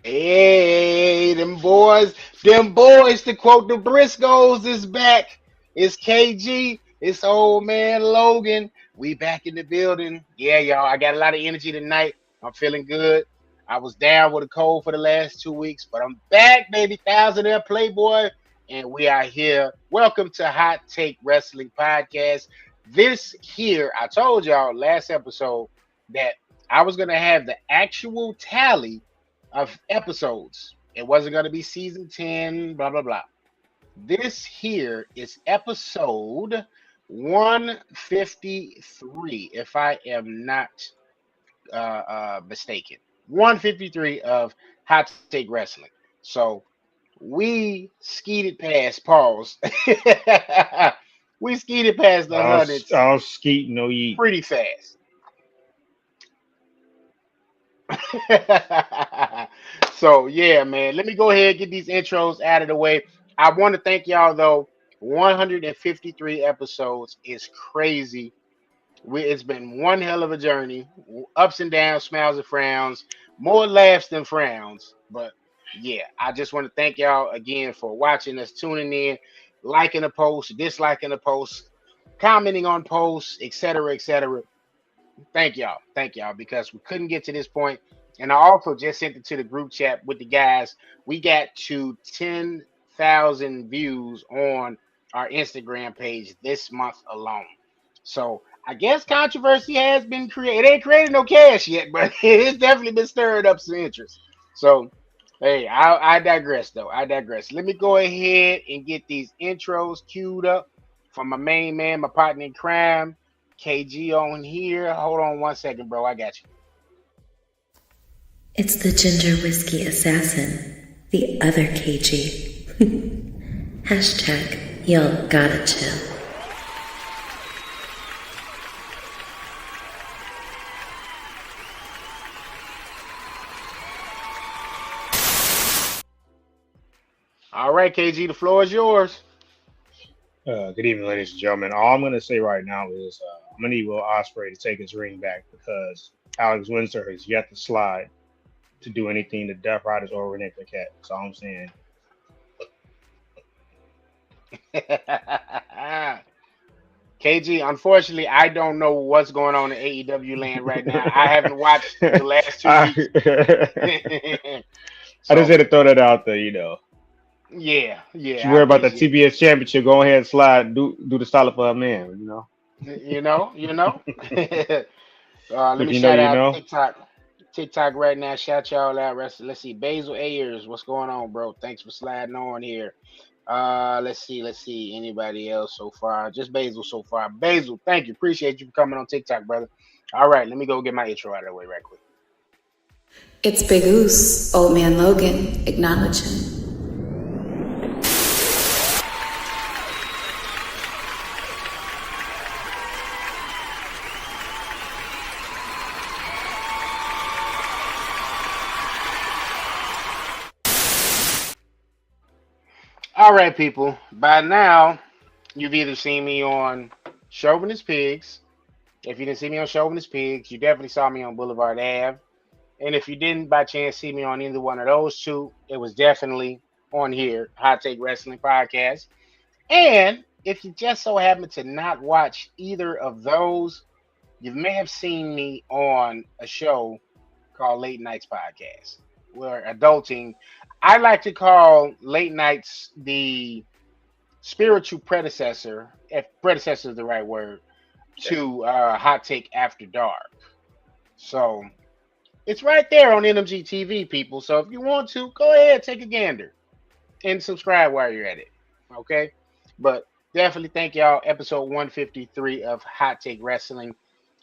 Hey, them boys, to quote the Briscoes, is back. It's KG, it's old man Logan. We back in the building. Yeah, y'all, I got a lot of energy tonight. I'm feeling good. I was down with a cold for the last 2 weeks, but I'm back, baby. Thousand Air Playboy, and we are here. Welcome to Hot Take Wrestling Podcast. This here, I told y'all last episode that I was going to have the actual tally of episodes. It wasn't going to be season 10, blah, blah, blah. This here is episode 153, if I am not mistaken. 153 of Hot Take Wrestling. So we skeeted past, pause. We skeeted past the hundreds I'll skeet no yeet. pretty fast. So yeah, man. Let me go ahead and get these intros out of the way. I want to thank y'all though. 153 episodes is crazy. It's been one hell of a journey. Ups and downs, smiles and frowns, more laughs than frowns. But yeah, I just want to thank y'all again for watching us, tuning in, liking the post, disliking the post, commenting on posts, etc., etc. Thank y'all, because we couldn't get to this point. And I also just sent it to the group chat with the guys. We got to 10,000 views on our Instagram page this month alone. So I guess controversy has been created. It ain't created no cash yet, but it's definitely been stirring up some interest. So hey, I digress though. I digress. Let me go ahead and get these intros queued up from my main man, my partner in crime, KG on here. Hold on 1 second, bro. I got you. It's the ginger whiskey assassin, the other KG. Hashtag y'all gotta chill. All right, KG, the floor is yours. Good evening, ladies and gentlemen. All I'm going to say right now is I'm going to need Will Ospreay to take his ring back because Alex Windsor has yet to slide to do anything to Death Riders or Renee Paquette. That's all I'm saying. KG, unfortunately, I don't know what's going on in AEW land right now. I haven't watched the last 2 weeks. I just So had to throw that out there, you know. yeah, If you yeah, I worry about the appreciate TBS championship, go ahead and slide, do the solid for a man, you know. it. You know. Let If me you know, shout you out know. TikTok right now. Shout y'all out. Let's see. Basil Ayers, what's going on, bro? Thanks for sliding on here. Let's see. Anybody else so far? Just Basil so far. Basil, thank you. Appreciate you for coming on TikTok, brother. All right, let me go get my intro out of the way right quick. It's Big Oos, Old Man Logan, acknowledge him. All right, people. By now, you've either seen me on Chauvinist Pigs. If you didn't see me on Chauvinist Pigs, you definitely saw me on Boulevard Ave. And if you didn't by chance see me on either one of those two, it was definitely on here, Hot Take Wrestling Podcast. And if you just so happen to not watch either of those, you may have seen me on a show called Late Nights Podcast, where adulting, I like to call late nights the spiritual predecessor, if predecessor is the right word, to Hot Take After Dark. So it's right there on NMG TV, people. So if you want to, go ahead, take a gander and subscribe while you're at it. Okay? But definitely thank y'all. Episode 153 of Hot Take Wrestling.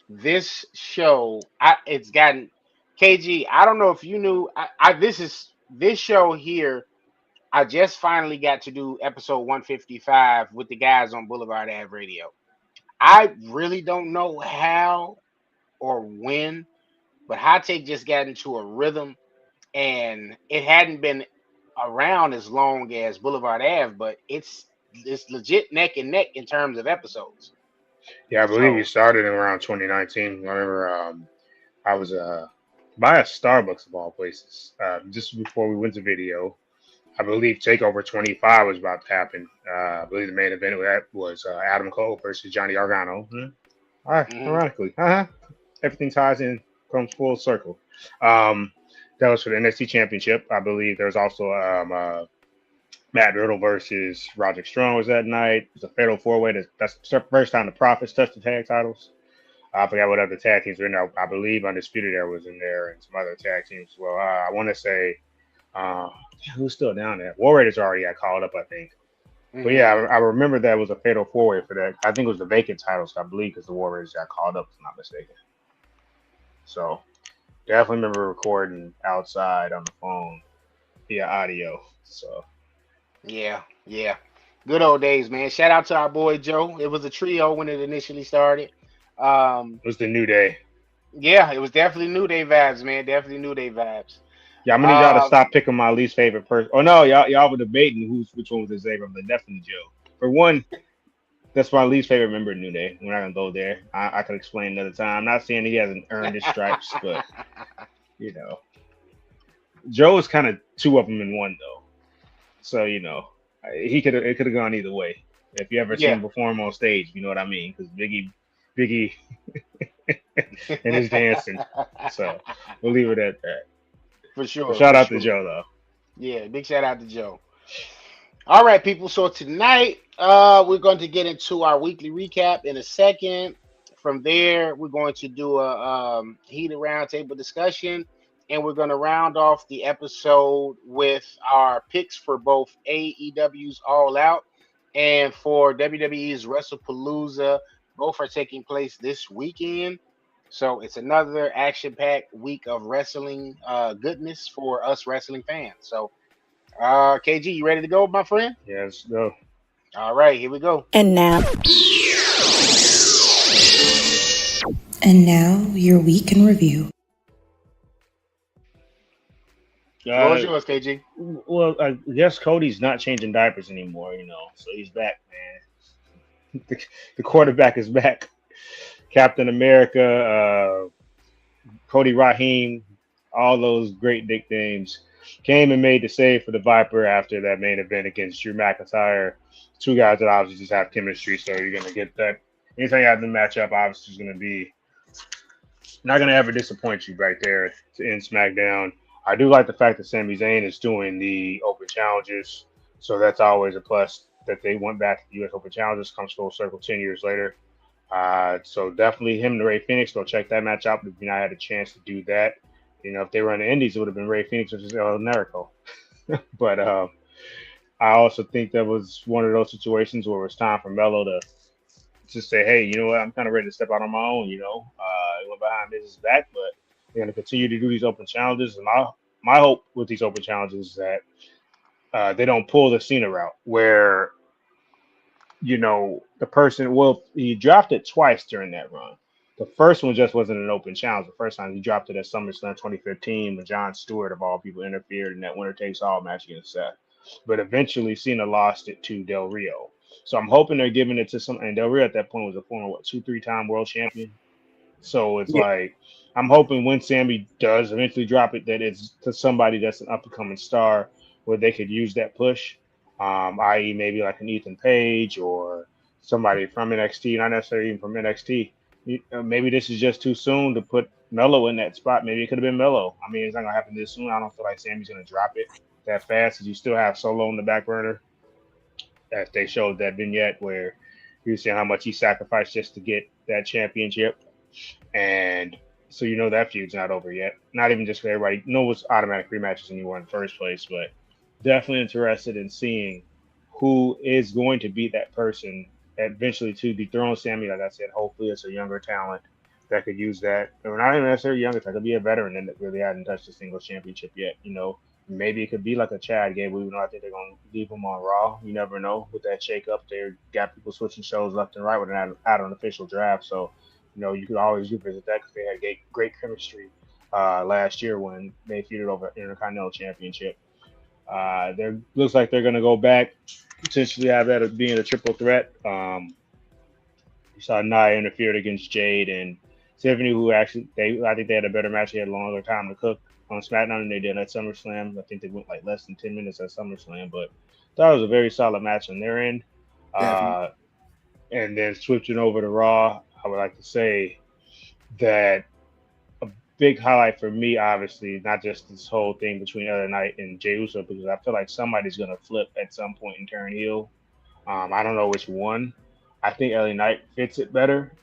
This show, it's gotten KG. I don't know if you knew. This show here. I just finally got to do episode 155 with the guys on Boulevard Ave Radio. I really don't know how or when, but Hot Take just got into a rhythm, and it hadn't been around as long as Boulevard Ave, but it's legit neck and neck in terms of episodes. Yeah, I believe we So, started in around 2019. I remember I was by a Starbucks of all places just before we went to video. I believe Takeover 25 was about to happen. I believe the main event of that was Adam Cole versus Johnny Gargano. All right, mhm. ironically, everything ties in, comes full circle. Um, that was for the NXT Championship. I believe there's also Matt Riddle versus Roderick Strong was that night. It was a fatal four way. That's the first time the Profits touched the tag titles. I forgot what other tag teams were in there. I believe Undisputed Era was in there and some other tag teams as well. I want to say, uh, who's still down there? War Raiders already got called up, I think. But Mhm. yeah, I remember that was a fatal four way for that. I think it was the vacant titles, I believe, because the War Raiders got called up, if I'm not mistaken. So definitely remember recording outside on the phone via audio. So Yeah, yeah. Good old days, man. Shout out to our boy Joe. It was a trio when it initially started. Um, it was the New Day. yeah, it was definitely New Day vibes, man. Definitely New Day vibes. Yeah, I'm gonna need y'all to Um, stop picking my least favorite person. Oh no, y'all were debating which one was his favorite. But definitely Joe. For one, that's my least favorite member of New Day. We're not gonna go there. I could explain another time. I'm not saying he hasn't earned his stripes, but you know, Joe is kind of two of them in one though. So he could it could have gone either way. If you ever seen yeah, him perform on stage, you know what I mean. Because Biggie, and his dancing. So we'll leave it at that. for But sure, shout for out to sure. Joe though. Yeah, big shout out to Joe. All right, people. So tonight, we're going to get into our weekly recap in a second. From there, we're going to do a heated roundtable discussion, and we're going to round off the episode with our picks for both AEW's All Out and for WWE's WrestlePalooza. Both are taking place this weekend. So it's another action-packed week of wrestling goodness for us wrestling fans. So KG, you ready to go, my friend? Yes, go. All right, here we go. And now, your week in review. Floor is Uh, yours, KG. well, I guess Cody's not changing diapers anymore, so he's back, man. The quarterback is back. Captain America, Cody Raheem, all those great nicknames came and made the save for the Viper after that main event against Drew McIntyre. Two guys that obviously just have chemistry, so you're gonna get that. Anything out of the matchup, obviously, is gonna be not gonna ever disappoint you right there in SmackDown. I do like the fact that Sami Zayn is doing the open challenges, so that's always a plus that they went back to the U.S. Open Challenges. Comes full circle 10 years later. So definitely him and Ray Phoenix. Go check that match out if you not had a chance to do that. If they were in the Indies, it would have been Ray Phoenix versus El Nerico. But I also think that was one of those situations where it was time for Melo to just say, hey, you know what, I'm kind of ready to step out on my own. He went behind business back, but they're going to continue to do these open challenges. And my hope with these open challenges is that they don't pull the Cena route where the person, well, he dropped it twice during that run. The first one just wasn't an open challenge. The first time he dropped it at SummerSlam 2015 when John Stewart, of all people, interfered in that winner takes all match against Seth. But eventually, Cena lost it to Del Rio. So I'm hoping they're giving it to and Del Rio at that point was a former, 2-3 time world champion. So it's Yeah. like, I'm hoping when Sammy does eventually drop it, that it's to somebody that's an up and coming star where they could use that push, i.e., maybe like an Ethan Page or somebody from NXT, not necessarily even from NXT. Maybe this is just too soon to put Melo in that spot. Maybe it could have been Melo. I mean, it's not going to happen this soon. I don't feel like Sammy's going to drop it that fast because you still have Solo in the back burner. As they showed that vignette where he was saying how much he sacrificed just to get that championship. And so that feud's not over yet. Not even just for everybody. No was automatic rematches anymore in the first place, but definitely interested in seeing who is going to be that person eventually to dethrone Sammy. Like I said, hopefully it's a younger talent that could use that. Or not even necessarily younger, that could be a veteran that really hasn't touched a single championship yet. Maybe it could be like a Chad Gable, even though I think they're going to leave him on Raw. You never know. With that shake-up, they got people switching shows left and right with an official draft. So, you could always revisit that because they had great chemistry last year when they feuded over Intercontinental Championship. There looks like they're going to go back, potentially have that as being a triple threat. You saw Nia interfered against Jade and Tiffany, who actually I think they had a better match. They had a longer time to cook on SmackDown than they did at SummerSlam. I think they went like less than 10 minutes at SummerSlam, but that was a very solid match on their end. Definitely. And then switching over to Raw, I would like to say that a big highlight for me, obviously, not just this whole thing between LA Knight and Jey Uso, because I feel like somebody's gonna flip at some point and turn heel. I don't know which one. I think LA Knight fits it better,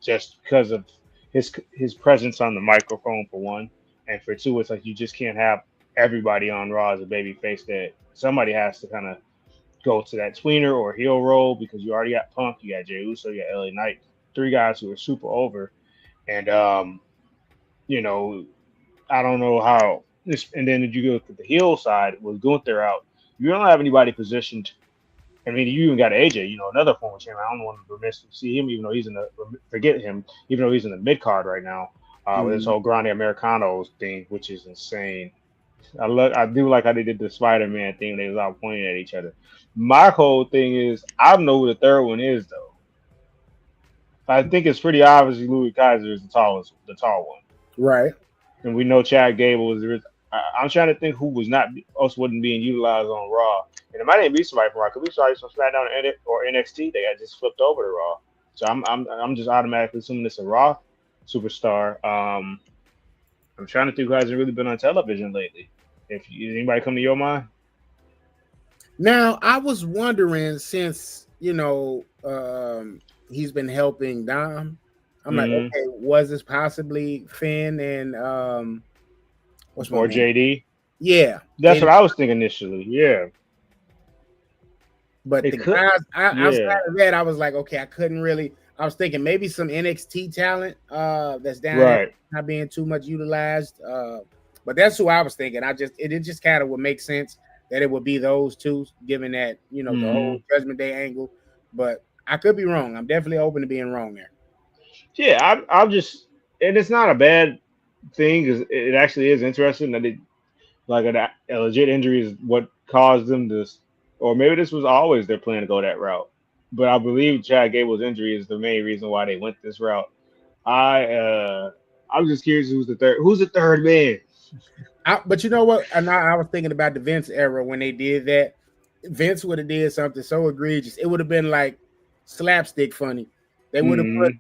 just because of his presence on the microphone for one, and for two, it's like you just can't have everybody on Raw as a baby face. That somebody has to kind of go to that tweener or heel role because you already got Punk, you got Jey Uso, you got LA Knight, three guys who are super over, and you know, I don't know how this. And then if you go to the heel side with Gunther out, you don't have anybody positioned. I mean, you even got AJ, another former champion. I don't want to remiss to see him, even though he's forget him, even though he's in the mid card right now with this whole Grande Americano thing, which is insane. I do like how they did the Spider-Man thing. They was all pointing at each other. My whole thing is, I don't know who the third one is though. I think it's pretty obvious Louis Kaiser is the tall one, Right. and we know Chad Gable is. I'm trying to think who wasn't being utilized on Raw, and it might even be somebody from Raw. Could be somebody from SmackDown or NXT. They got just flipped over to Raw, so I'm just automatically assuming it's a Raw superstar. I'm trying to think who hasn't really been on television lately. If anybody come to your mind? Now, I was wondering, since he's been helping Dom, I'm like, okay, was this possibly Finn and what's my or name? JD? Yeah, that's what I was thinking initially. Yeah, but guys, outside of that, I was like, okay, I couldn't really. I was thinking maybe some NXT talent that's down there not being too much utilized. But that's who I was thinking. It just kind of would make sense that it would be those two, given that the whole Judgment Day angle. But I could be wrong. I'm definitely open to being wrong there. Yeah, I'm just, and it's not a bad thing because it actually is interesting that a legit injury is what caused them to, or maybe this was always their plan to go that route. But I believe Chad Gable's injury is the main reason why they went this route. I'm just curious who's the third man. But you know what? I was thinking about the Vince era when they did that. Vince would have did something so egregious. It would have been like slapstick funny. They would have put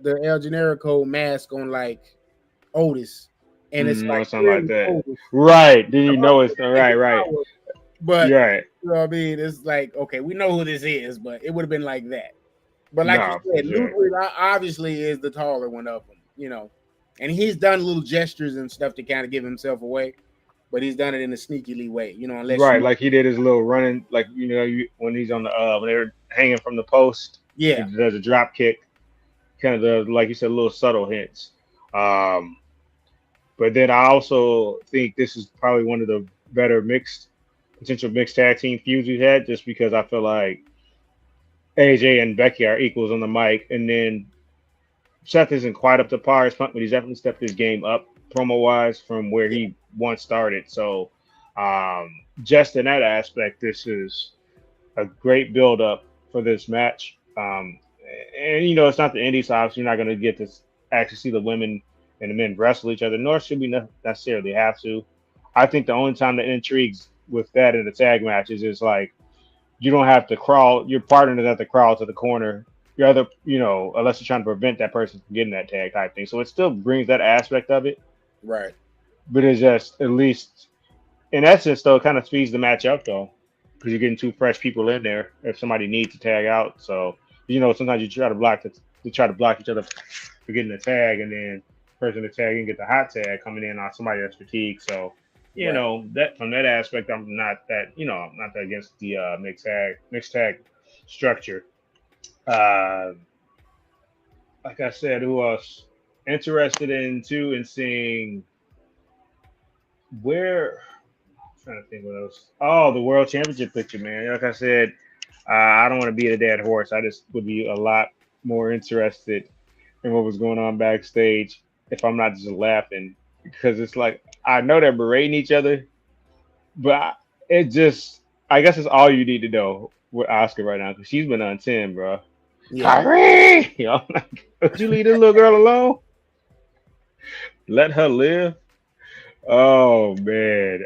the El Generico mask on like Otis, and it's like something like that. Otis. Right? Then it's right. But you know what I mean? It's like, okay, we know who this is, but it would have been like that. But like you said, Ludwig obviously is the taller one of them, and he's done little gestures and stuff to kind of give himself away, but he's done it in a sneakily way, unless like he did his little running, like when he's on the when they're hanging from the post, he does a drop kick, kind of does, like you said, little subtle hints. But then I also think this is probably one of the better potential mixed tag team feuds we've had, just because I feel like AJ and Becky are equals on the mic, and then Seth isn't quite up to par as Punk, but he's definitely stepped his game up promo-wise from where he once started. So just in that aspect, this is a great build-up for this match. And, it's not the Indies, so obviously you're not going to get to actually see the women and the men wrestle each other, nor should we necessarily have to. I think the only time that intrigues with that in the tag matches is like you don't have to crawl. Your partner doesn't have to crawl to the corner. Your other, unless you're trying to prevent that person from getting that tag type thing. So it still brings that aspect of it. Right. But it's just, at least, in essence, though, it kind of speeds the match up, though, because you're getting two fresh people in there if somebody needs to tag out. So, sometimes you try to block each other for getting the tag, and then the person to tag and get the hot tag coming in on somebody that's fatigued. So, that from that aspect, I'm not that against the mixed tag structure. Like I said, who else interested in seeing where? I'm trying to think what else. Oh, the World Championship picture, man. Like I said, I don't want to be a dead horse. I just would be a lot more interested in what was going on backstage if I'm not just laughing, because it's like I know they're berating each other, but I guess it's all you need to know with Asuka right now, because she's been on 10, bro. Yeah. Kyrie, would you leave this little girl alone? Let her live. Oh man,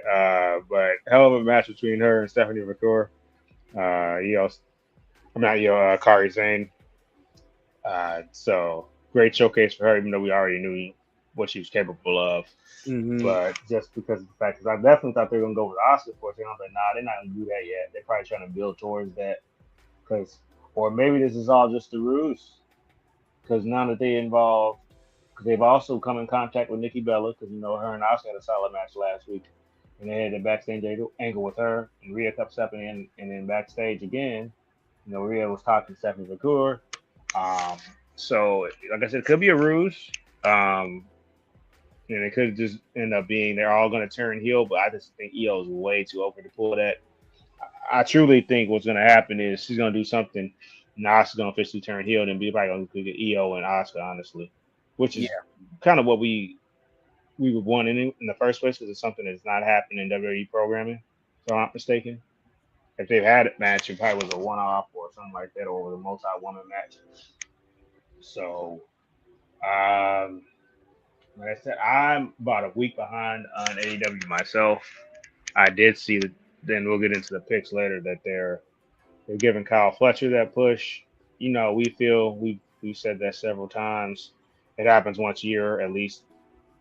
but hell of a match between her and Stephanie McCoy. I'm not Kari Sane. So great showcase for her, even though we already knew what she was capable of. Mm-hmm. But just because of the fact, because I definitely thought they were gonna go with Oscar for it, and I was like, nah, they're not gonna do that yet. They're probably trying to build towards that, or maybe this is all just a ruse, because now that they involve, because they've also come in contact with Nikki Bella, because her and Oscar had a solid match last week, and they had a backstage angle with her, and Rhea kept stepping in, and then backstage again, Rhea was talking to Stephanie McCoy. So, like I said, it could be a ruse. And it could just end up being they're all going to turn heel, but I just think Io is way too over to pull that. I truly think what's going to happen is she's going to do something, and Asuka's going to officially turn heel, and then be probably going to get Io and Asuka, honestly, which is kind of what we would want in the first place, because it's something that's not happening in WWE programming, if I'm not mistaken. If they've had a match, it probably was a one-off or something like that, or a multi-woman match. So, like I said, I'm about a week behind on AEW myself. I did see that. Then we'll get into the picks later that they're giving Kyle Fletcher that push. We feel we've said that several times. It happens once a year at least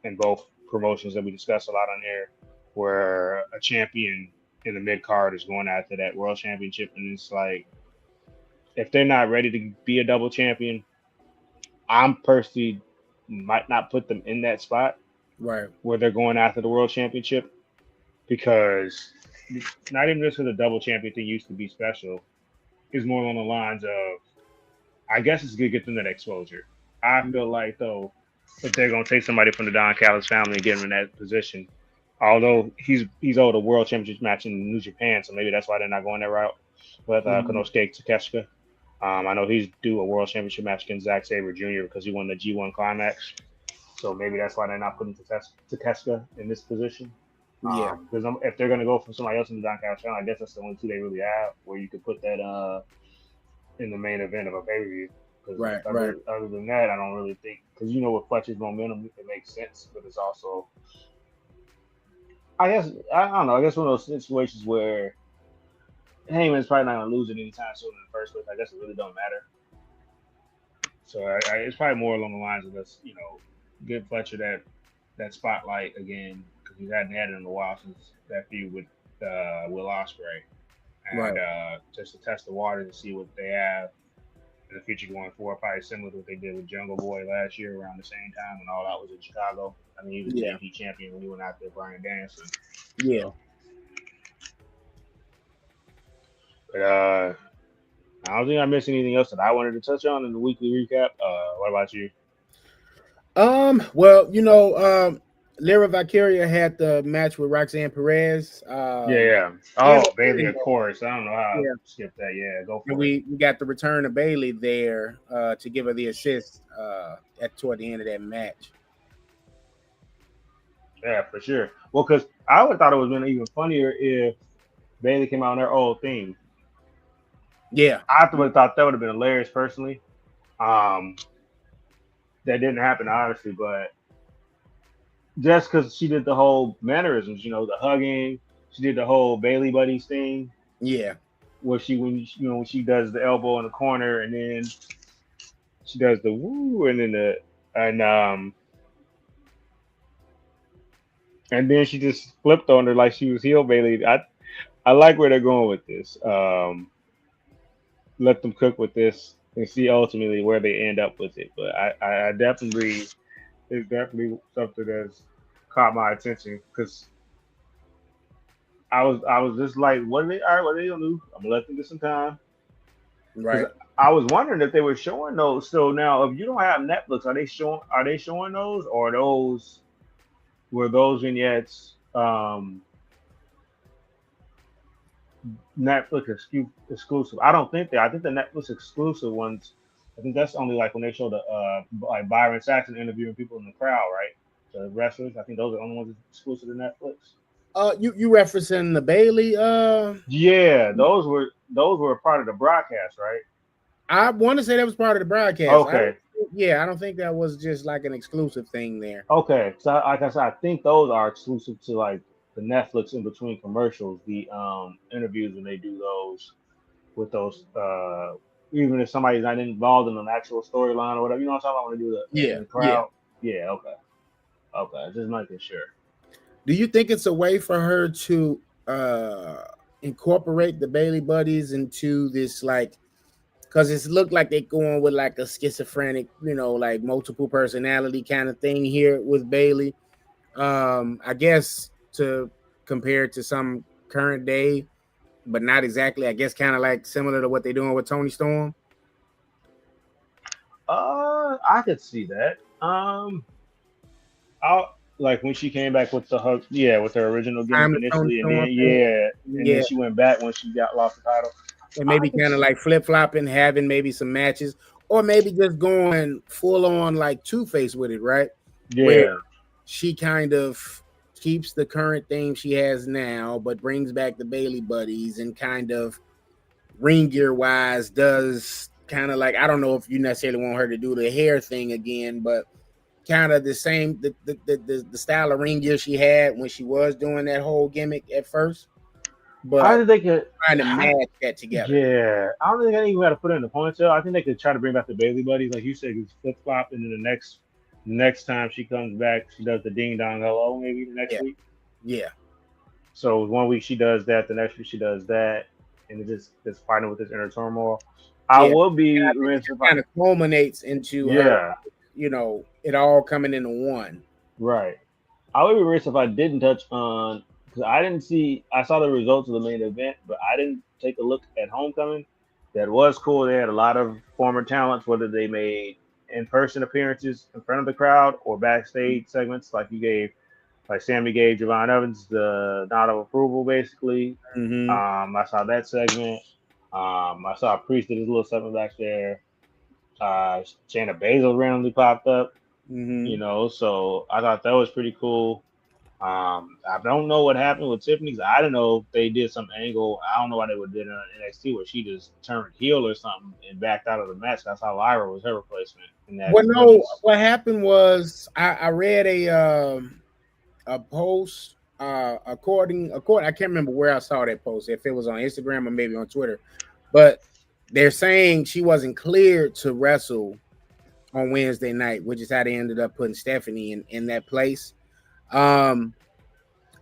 in both promotions that we discuss a lot on here, where a champion in the mid card is going after that world championship, and it's like if they're not ready to be a double champion, I'm personally might not put them in that spot, right, where they're going after the world championship, because not even just for the double champion thing used to be special. It's more along the lines of, I guess it's good to get them that exposure. I feel like though, if they're gonna take somebody from the Don Callis family and get him in that position, although he's owed a world championship match in New Japan, so maybe that's why they're not going that route with Konosuke Takeshita. I know he's due a world championship match against Zack Sabre Jr. because he won the G1 Climax. So maybe that's why they're not putting Takeshita in this position. Yeah. Because if they're going to go for somebody else in the Don Callis channel, I guess that's the only two they really have where you could put that in the main event of a pay-per-view. Right. Other than that, I don't really think, because with Fletcher's momentum, it makes sense, but it's also, I don't know. I guess one of those situations where Heyman's probably not going to lose it anytime soon in the first place. I guess it really don't matter. So it's probably more along the lines of us, give Fletcher that spotlight again, because he hadn't had it in a while since that feud with Will Ospreay, and just to test the waters and see what they have in the future going forward. Probably similar to what they did with Jungle Boy last year around the same time when all that was in Chicago. I mean, he was TNT champion when he went out there, Bryan Danielson. Yeah. But I don't think I missed anything else that I wanted to touch on in the weekly recap. What about you? Well, Lyra Valkyria had the match with Roxanne Perez. Oh, Bayley, of course. I don't know how I skipped that. Yeah, go for it. We got the return of Bayley there to give her the assist toward the end of that match. Yeah, for sure. Well, because I would have thought it would have been even funnier if Bayley came out on their old theme. Yeah. I would have thought that would have been hilarious personally. That didn't happen, obviously, but just because she did the whole mannerisms, the hugging, she did the whole Bayley Buddies thing. Yeah. Where when she does the elbow in the corner and then she does the woo and then and then she just flipped on her like she was heel Bayley. I like where they're going with this. Let them cook with this and see ultimately where they end up with it. But I definitely, it's definitely something that's caught my attention because I was just like, what are they gonna do? I'm gonna let them get some time. Right. I was wondering if they were showing those. So now, if you don't have Netflix, are they showing those, or were those vignettes Netflix exclusive? I don't think I think the Netflix exclusive ones, I think that's only like when they show the like Byron Saxton interviewing people in the crowd, right? The wrestlers. I think those are the only ones exclusive to Netflix. You referencing the Bayley? Yeah, those were a part of the broadcast, right? I want to say that was part of the broadcast. Okay. I don't think that was just like an exclusive thing there. Okay. So like I said, I think those are exclusive to like the Netflix in between commercials, the interviews when they do those with those even if somebody's not involved in an actual storyline or whatever, you know what I'm talking about when they do the in the crowd. Yeah, okay. Okay. Just making sure. Do you think it's a way for her to incorporate the Bailey Buddies into this, like, because it's looked like they're going with like a schizophrenic, like multiple personality kind of thing here with Bailey. I guess to compare it to some current day, but not exactly. I guess kind of like similar to what they're doing with Toni Storm. I could see that. I'll like when she came back with the hug, with her original gimmick initially, and then she went back when she lost the title. And maybe kind of like flip-flopping, having maybe some matches, or maybe just going full on like Two-Face with it, right? Yeah. Where she kind of keeps the current theme she has now, but brings back the Bailey Buddies and kind of ring gear wise does kind of like, I don't know if you necessarily want her to do the hair thing again, but kind of the same, the style of ring gear she had when she was doing that whole gimmick at first. But I think they could trying to match that together. Yeah, I don't think anyone got to put it in the ponytail. I think they could try to bring back the Bailey Buddies, like you said, flip flop, and then the next time she comes back, she does the ding dong hello, maybe the next week. Yeah. So 1 week she does that, the next week she does that, and it just fighting with this inner turmoil. I will be kind of culminates into her, it all coming into one. Right. I would be remiss if I didn't touch on. Because I saw the results of the main event, but I didn't take a look at Homecoming. That was cool. They had a lot of former talents, whether they made in-person appearances in front of the crowd or backstage segments, like Sammy gave Javon Evans the nod of approval, basically. Mm-hmm. I saw that segment. I saw Priest did his little segment back there. Shayna Baszler randomly popped up, so I thought that was pretty cool. I don't know what happened with Tiffany because I don't know if they did some angle. I don't know why they would do it on NXT where she just turned heel or something and backed out of the match. That's how Lyra was her replacement. What happened was I read a post according I can't remember where I saw that post, if it was on Instagram or maybe on Twitter, but they're saying she wasn't cleared to wrestle on Wednesday night, which is how they ended up putting Stephanie in that place.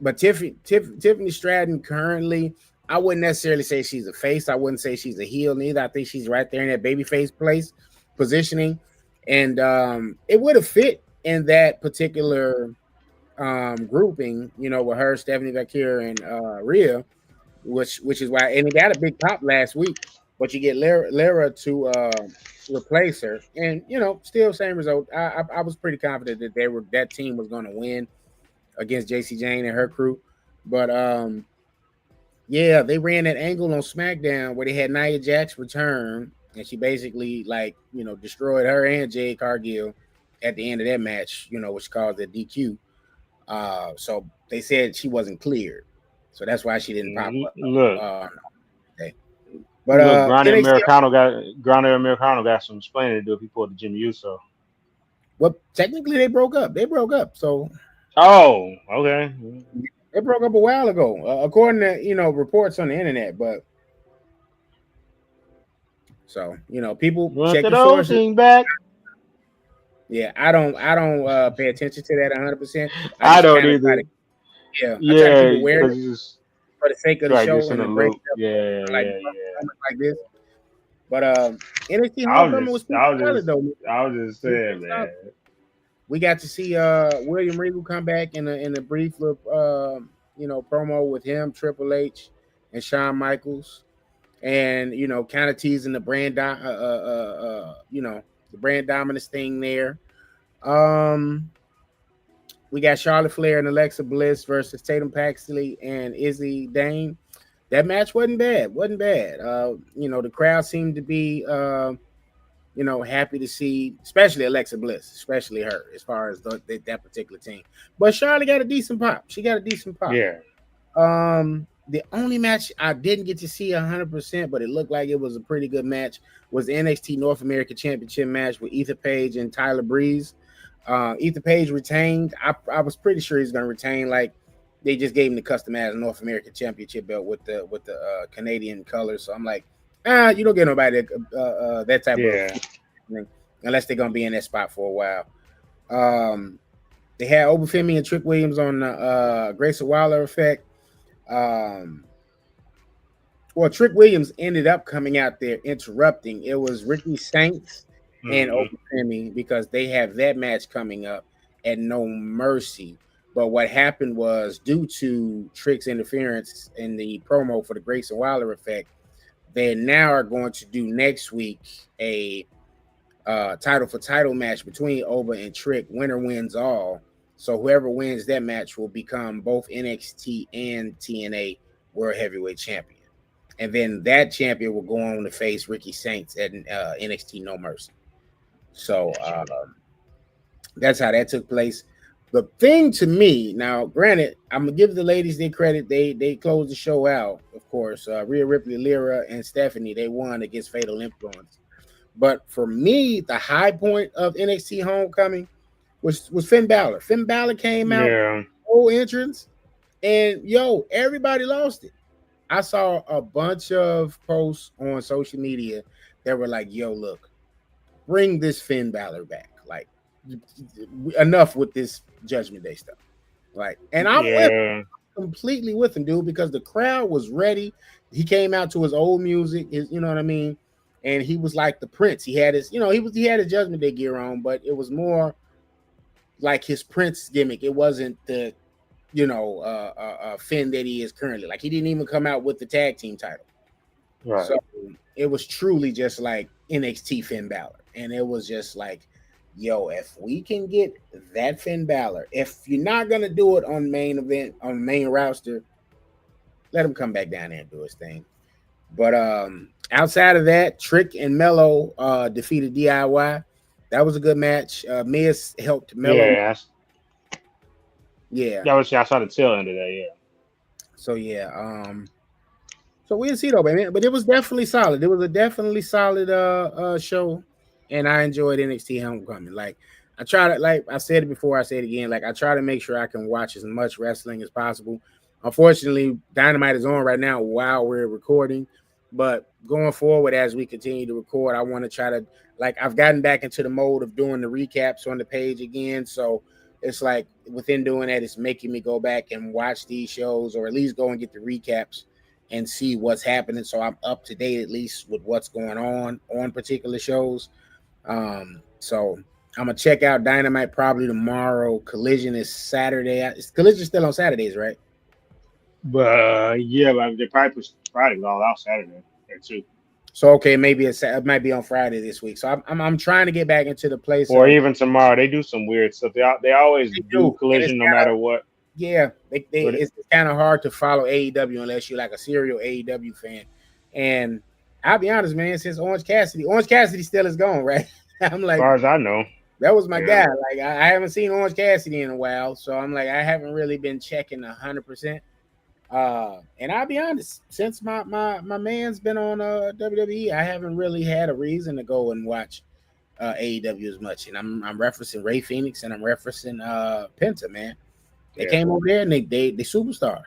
But Tiffany Stratton currently, I wouldn't necessarily say she's a face. I wouldn't say she's a heel neither. I think she's right there in that babyface place positioning, and it would have fit in that particular grouping, with her, Stephanie Bakir, and Rhea, which is why, and it got a big pop last week. But you get Lyra to replace her, and still same result. I was pretty confident that that team was going to win against JC Jane and her crew. But they ran that angle on SmackDown where they had Nia Jax return, and she basically destroyed her and Jade Cargill at the end of that match, which caused a DQ. So they said she wasn't cleared, so that's why she didn't pop up. But Grande Americano got some explaining to do if he pulled the Jimmy Uso. Well, technically they broke up. So. Oh, okay. They broke up a while ago, according to reports on the internet. But so people check the sources. Back. Yeah, I don't pay attention to that 100%. I don't either. I try to keep it aware for the sake of the show and the break up like this. But NXT Homecoming was pretty solid though. I was just saying, man. We got to see William Regal come back in a brief promo with him, Triple H, and Shawn Michaels, and kind of teasing the brand the brand dominance thing there. We got Charlotte Flair and Alexa Bliss versus Tatum Paxley and Izzy Dane. That match wasn't bad. The crowd seemed to be happy to see, especially Alexa Bliss, especially her, as far as that particular team. But Charlotte got a decent pop. She got a decent pop. Yeah. the only match I didn't get to see 100%, but it looked like it was a pretty good match, was the NXT North American Championship match with Ethan Page and Tyler Breeze. Ethan Page retained. I was pretty sure he's going to retain. Like, they just gave him the customized North American Championship belt with the Canadian colors. So I'm like, you don't get nobody that type of thing unless they're going to be in that spot for a while. They had Obafemi and Trick Williams on the Grayson Waller effect. Well, Trick Williams ended up coming out there interrupting. It was Ricky Saints and Obafemi because they have that match coming up at No Mercy. But what happened was, due to Trick's interference in the promo for the Grayson Waller effect, they now are going to do next week a title for title match between Oba and Trick. Winner wins all. So whoever wins that match will become both NXT and TNA World Heavyweight Champion. And then that champion will go on to face Ricky Saints at NXT No Mercy. So that's how that took place. The thing to me, now, granted, I'm going to give the ladies their credit. They closed the show out, of course. Rhea Ripley, Lyra, and Stephanie, they won against Fatal Influence. But for me, the high point of NXT Homecoming was Finn Balor. Finn Balor came out, whole entrance, and everybody lost it. I saw a bunch of posts on social media that were like, look, bring this Finn Balor back. Like, enough with this Judgment Day stuff. Like, and I'm completely with him, dude, because the crowd was ready. He came out to his old music, you know what I mean? And he was like the Prince. He had his, he had his Judgment Day gear on, but it was more like his Prince gimmick. It wasn't the, Finn that he is currently. Like, he didn't even come out with the tag team title. Right. So it was truly just like NXT Finn Balor. And it was just like, if we can get that Finn Balor, if you're not going to do it on main event, on the main roster, let him come back down there and do his thing. But outside of that, Trick and Mello defeated DIY. That was a good match. Miz helped Mello. Yeah. I saw the tail end of that, So, so we'll see, though, man. But it was definitely solid. It was a definitely solid show, and I enjoyed NXT Homecoming. Like, I try to, like I said it before, I say it again, like, I try to make sure I can watch as much wrestling as possible. Unfortunately, Dynamite is on right now while we're recording. But going forward, as we continue to record, I want to try to, like, I've gotten back into the mode of doing the recaps on the page again. So it's like, within doing that, it's making me go back and watch these shows, or at least go and get the recaps and see what's happening. So I'm up to date, at least, with what's going on particular shows. So I'm going to check out Dynamite probably tomorrow. Collision is Saturday. Collision still on Saturdays, right? But they probably push Friday all out Saturday too. So okay, maybe it might be on Friday this week. So I'm trying to get back into the place. Or even tomorrow. They do some weird stuff. They always do Collision no matter what. Yeah, it's kind of hard to follow AEW unless you're like a serial AEW fan. And I'll be honest, man, since Orange Cassidy still is gone, right? I'm like, as far as I know, that was my guy. Like, I haven't seen Orange Cassidy in a while, so I'm like, I haven't really been checking 100%. And I'll be honest, since my man's been on WWE, I haven't really had a reason to go and watch AEW as much. And I'm referencing Ray Phoenix and I'm referencing Penta, man. They came over there and they superstars,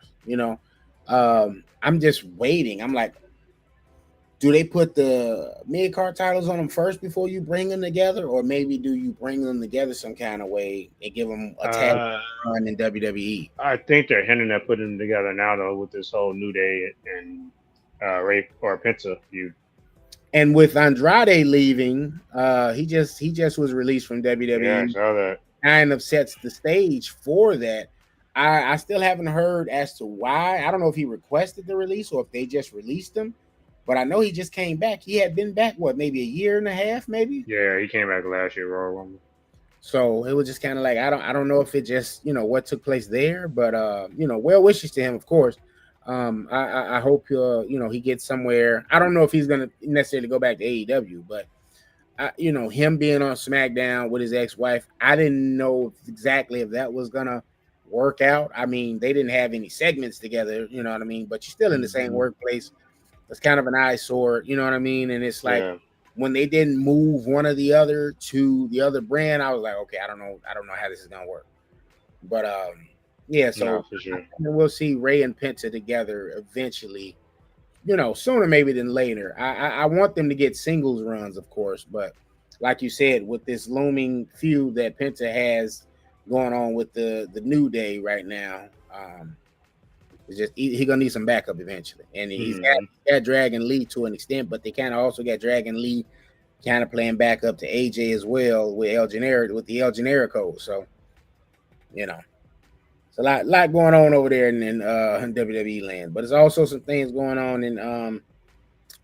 I'm just waiting. I'm like, do they put the mid-card titles on them first before you bring them together? Or maybe do you bring them together some kind of way and give them a tag run in WWE? I think they're hinting at putting them together now, though, with this whole New Day and Ray or Penta feud. And with Andrade leaving, he just was released from WWE. Yeah, I saw that. Kind of sets the stage for that. I still haven't heard as to why. I don't know if he requested the release or if they just released him. But I know he just came back. He had been back, maybe a year and a half, maybe? Yeah, he came back last year, Royal Rumble. So it was just kind of like, I don't know if it just, what took place there. But, well wishes to him, of course. I hope, he gets somewhere. I don't know if he's going to necessarily go back to AEW. But, him being on SmackDown with his ex-wife, I didn't know exactly if that was going to work out. I mean, they didn't have any segments together, you know what I mean? But you're still in the same workplace. It's kind of an eyesore, you know what I mean? And it's like when they didn't move one or the other to the other brand, I was like, okay, I don't know how this is gonna work. But yeah, so for sure. we'll see Ray and Penta together eventually, you know, sooner maybe than later. I want them to get singles runs, of course, but like you said, with this looming feud that Penta has going on with the New Day right now, it's just he gonna need some backup eventually. And he's got Dragon Lee to an extent, but they kind of also got Dragon Lee kind of playing backup to AJ as well with the El Generico. So, you know, it's a lot going on over there in WWE land, but there's also some things going on in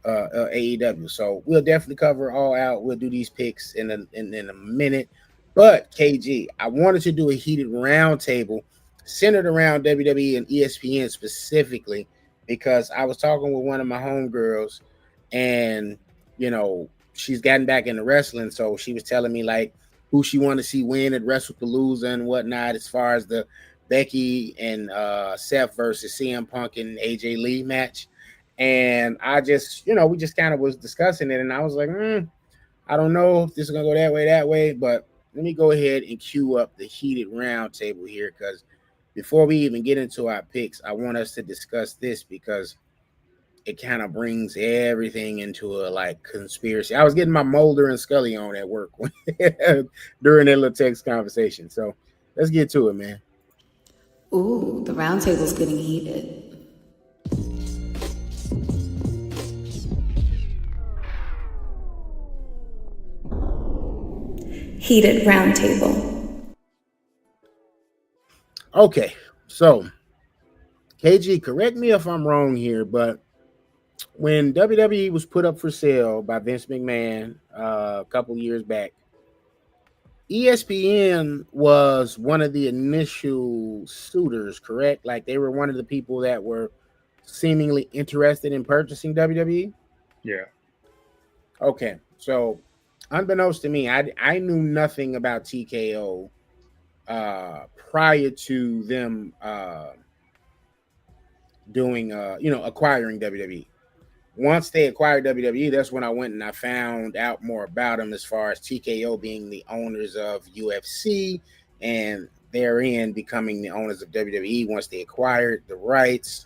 AEW. So we'll definitely cover all out. We'll do these picks in a minute. But KG, I wanted to do a heated roundtable centered around WWE and ESPN specifically, because I was talking with one of my homegirls, and you know, she's gotten back into wrestling, so she was telling me like who she wanted to see win at WrestlePalooza and whatnot, as far as the Becky and Seth versus CM Punk and AJ Lee match. And I just, you know, we just kind of was discussing it, and I was like, I don't know if this is gonna go that way, but let me go ahead and cue up the heated roundtable here, because before we even get into our picks, I want us to discuss this because it kind of brings everything into a like conspiracy. I was getting my Mulder and Scully on at work during that little text conversation. So let's get to it, man. Ooh, the roundtable's getting heated. Heated roundtable. Okay, so KG, correct me if I'm wrong here, but when WWE was put up for sale by Vince McMahon a couple years back, ESPN was one of the initial suitors, correct? Like they were one of the people that were seemingly interested in purchasing WWE? Yeah. Okay, so unbeknownst to me, I knew nothing about TKO prior to them acquiring WWE. Once they acquired WWE, that's when I went and I found out more about them, as far as TKO being the owners of UFC and therein becoming the owners of WWE once they acquired the rights.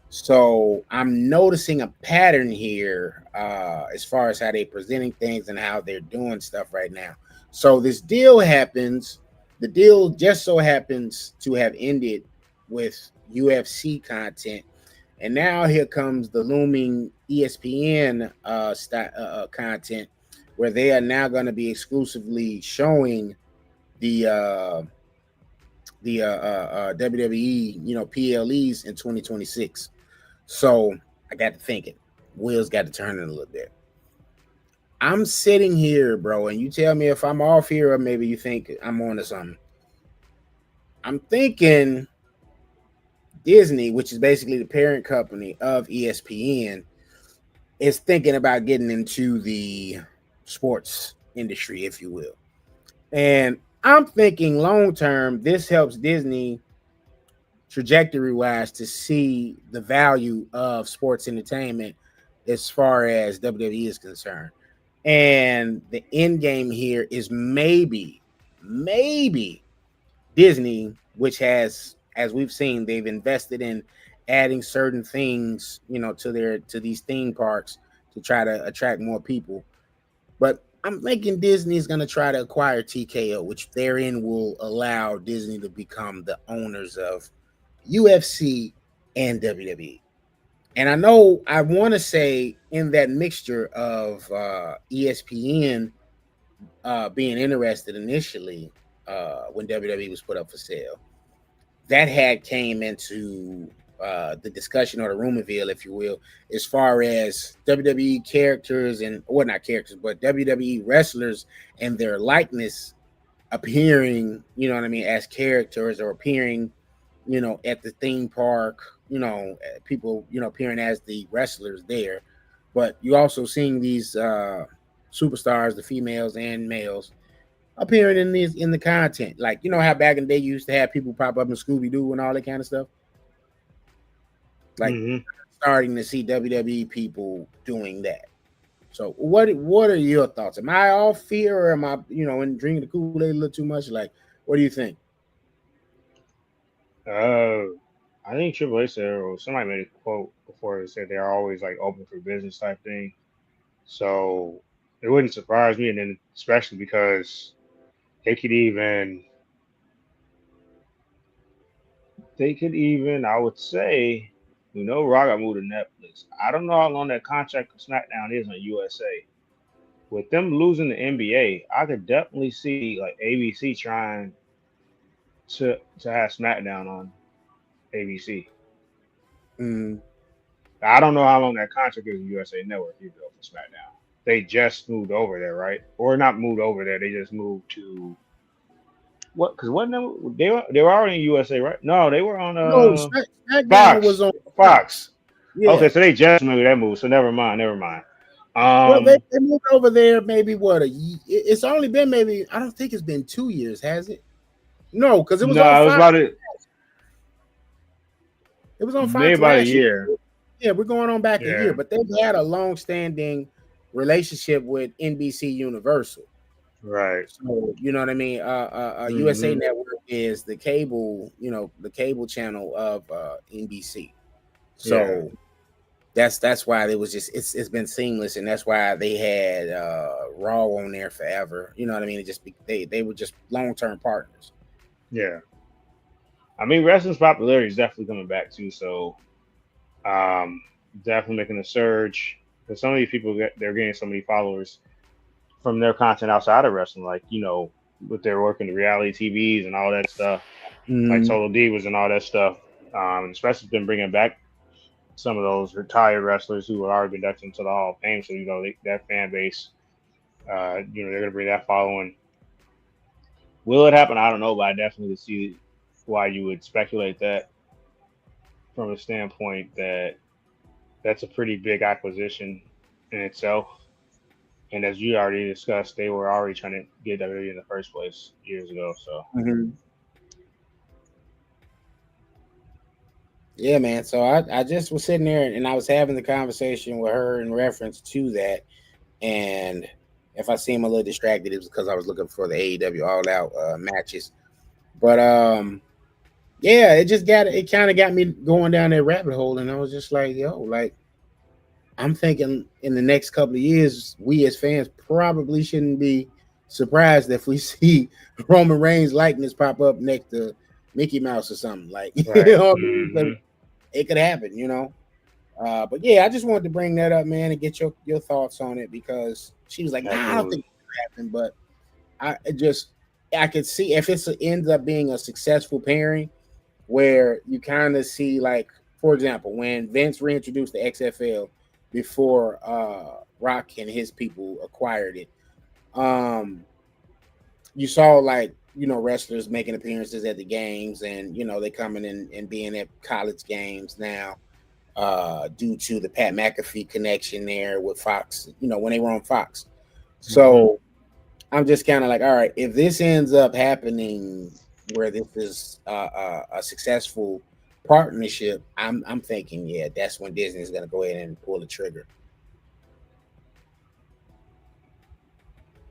So I'm noticing a pattern here as far as how they're presenting things and how they're doing stuff right now. So this deal happens. The deal just so happens to have ended with UFC content. And now here comes the looming ESPN content, where they are now going to be exclusively showing the WWE, PLEs in 2026. So I got to thinking, wheels got to turn in a little bit. I'm sitting here, bro, and you tell me if I'm off here or maybe you think I'm on to something. I'm thinking Disney, which is basically the parent company of ESPN, is thinking about getting into the sports industry, if you will. And I'm thinking long term, this helps Disney trajectory-wise to see the value of sports entertainment as far as WWE is concerned. And the end game here is maybe Disney, which has, as we've seen, they've invested in adding certain things, to these theme parks to try to attract more people. But I'm thinking Disney is going to try to acquire TKO, which therein will allow Disney to become the owners of UFC and WWE. And I know I want to say in that mixture of ESPN being interested initially when WWE was put up for sale, that had came into the discussion or the rumorville, if you will, as far as WWE characters not characters, but WWE wrestlers and their likeness appearing, as characters or appearing, at the theme park, people, appearing as the wrestlers there. But you also seeing these superstars, the females and males, appearing in the content. Like, you know how back in the day you used to have people pop up in Scooby Doo and all that kind of stuff. Like starting to see WWE people doing that. So what are your thoughts? Am I off fear, or am I, in drinking the Kool-Aid a little too much? Like, what do you think? I think Triple H said, or somebody made a quote before, that said they're always like open for business type thing. So it wouldn't surprise me, and then especially because they could even, I would say, Raw got moved to Netflix. I don't know how long that contract with SmackDown is on USA. With them losing the NBA, I could definitely see like ABC trying to have SmackDown on ABC. I don't know how long that contract is with USA Network either for SmackDown. They just moved over there, right? Or not moved over there. They just moved to what? Because they were already in USA, right? No, they were on SmackDown Fox. was on Fox. Yeah. Okay, so they just moved that move. So never mind. Well, they moved over there maybe it's only been maybe, I don't think it's been 2 years, has it? No, because it was on Fox. It was on Fox maybe about a year. Yeah, we're going on back a year, but they've had a long-standing relationship with NBC Universal. Right. So, you know what I mean? USA Network is the cable, the cable channel of NBC. So that's why it was just it's been seamless, and that's why they had Raw on there forever. You know what I mean? It just they were just long-term partners. Yeah. I mean, wrestling's popularity is definitely coming back too, so definitely making a surge. Because some of these people they're getting so many followers from their content outside of wrestling, like with their work in the reality TVs and all that stuff, like Solo Divas and all that stuff. Especially been bringing back some of those retired wrestlers who are already inducted into the Hall of Fame. So that fan base, they're gonna bring that following. Will it happen? I don't know, but I definitely see why you would speculate that from a standpoint that that's a pretty big acquisition in itself. And as you already discussed, they were already trying to get WWE in the first place years ago. So, yeah, man. So I just was sitting there and I was having the conversation with her in reference to that. And if I seem a little distracted, it was because I was looking for the AEW All Out matches. But yeah, it kind of got me going down that rabbit hole, and I was just like, I'm thinking in the next couple of years, we as fans probably shouldn't be surprised if we see Roman Reigns likeness pop up next to Mickey Mouse or something. Like, it could happen, But yeah, I just wanted to bring that up, man, and get your thoughts on it, because she was like, I don't think it could happen, but I could see if it ends up being a successful pairing where you kind of see, like, for example, when Vince reintroduced the XFL before Rock and his people acquired it, you saw, like, wrestlers making appearances at the games, and they coming in and being at college games now due to the Pat McAfee connection there with Fox, when they were on Fox. So I'm just kind of like, all right, if this ends up happening where this is a successful partnership, I'm thinking, yeah, that's when Disney is going to go ahead and pull the trigger.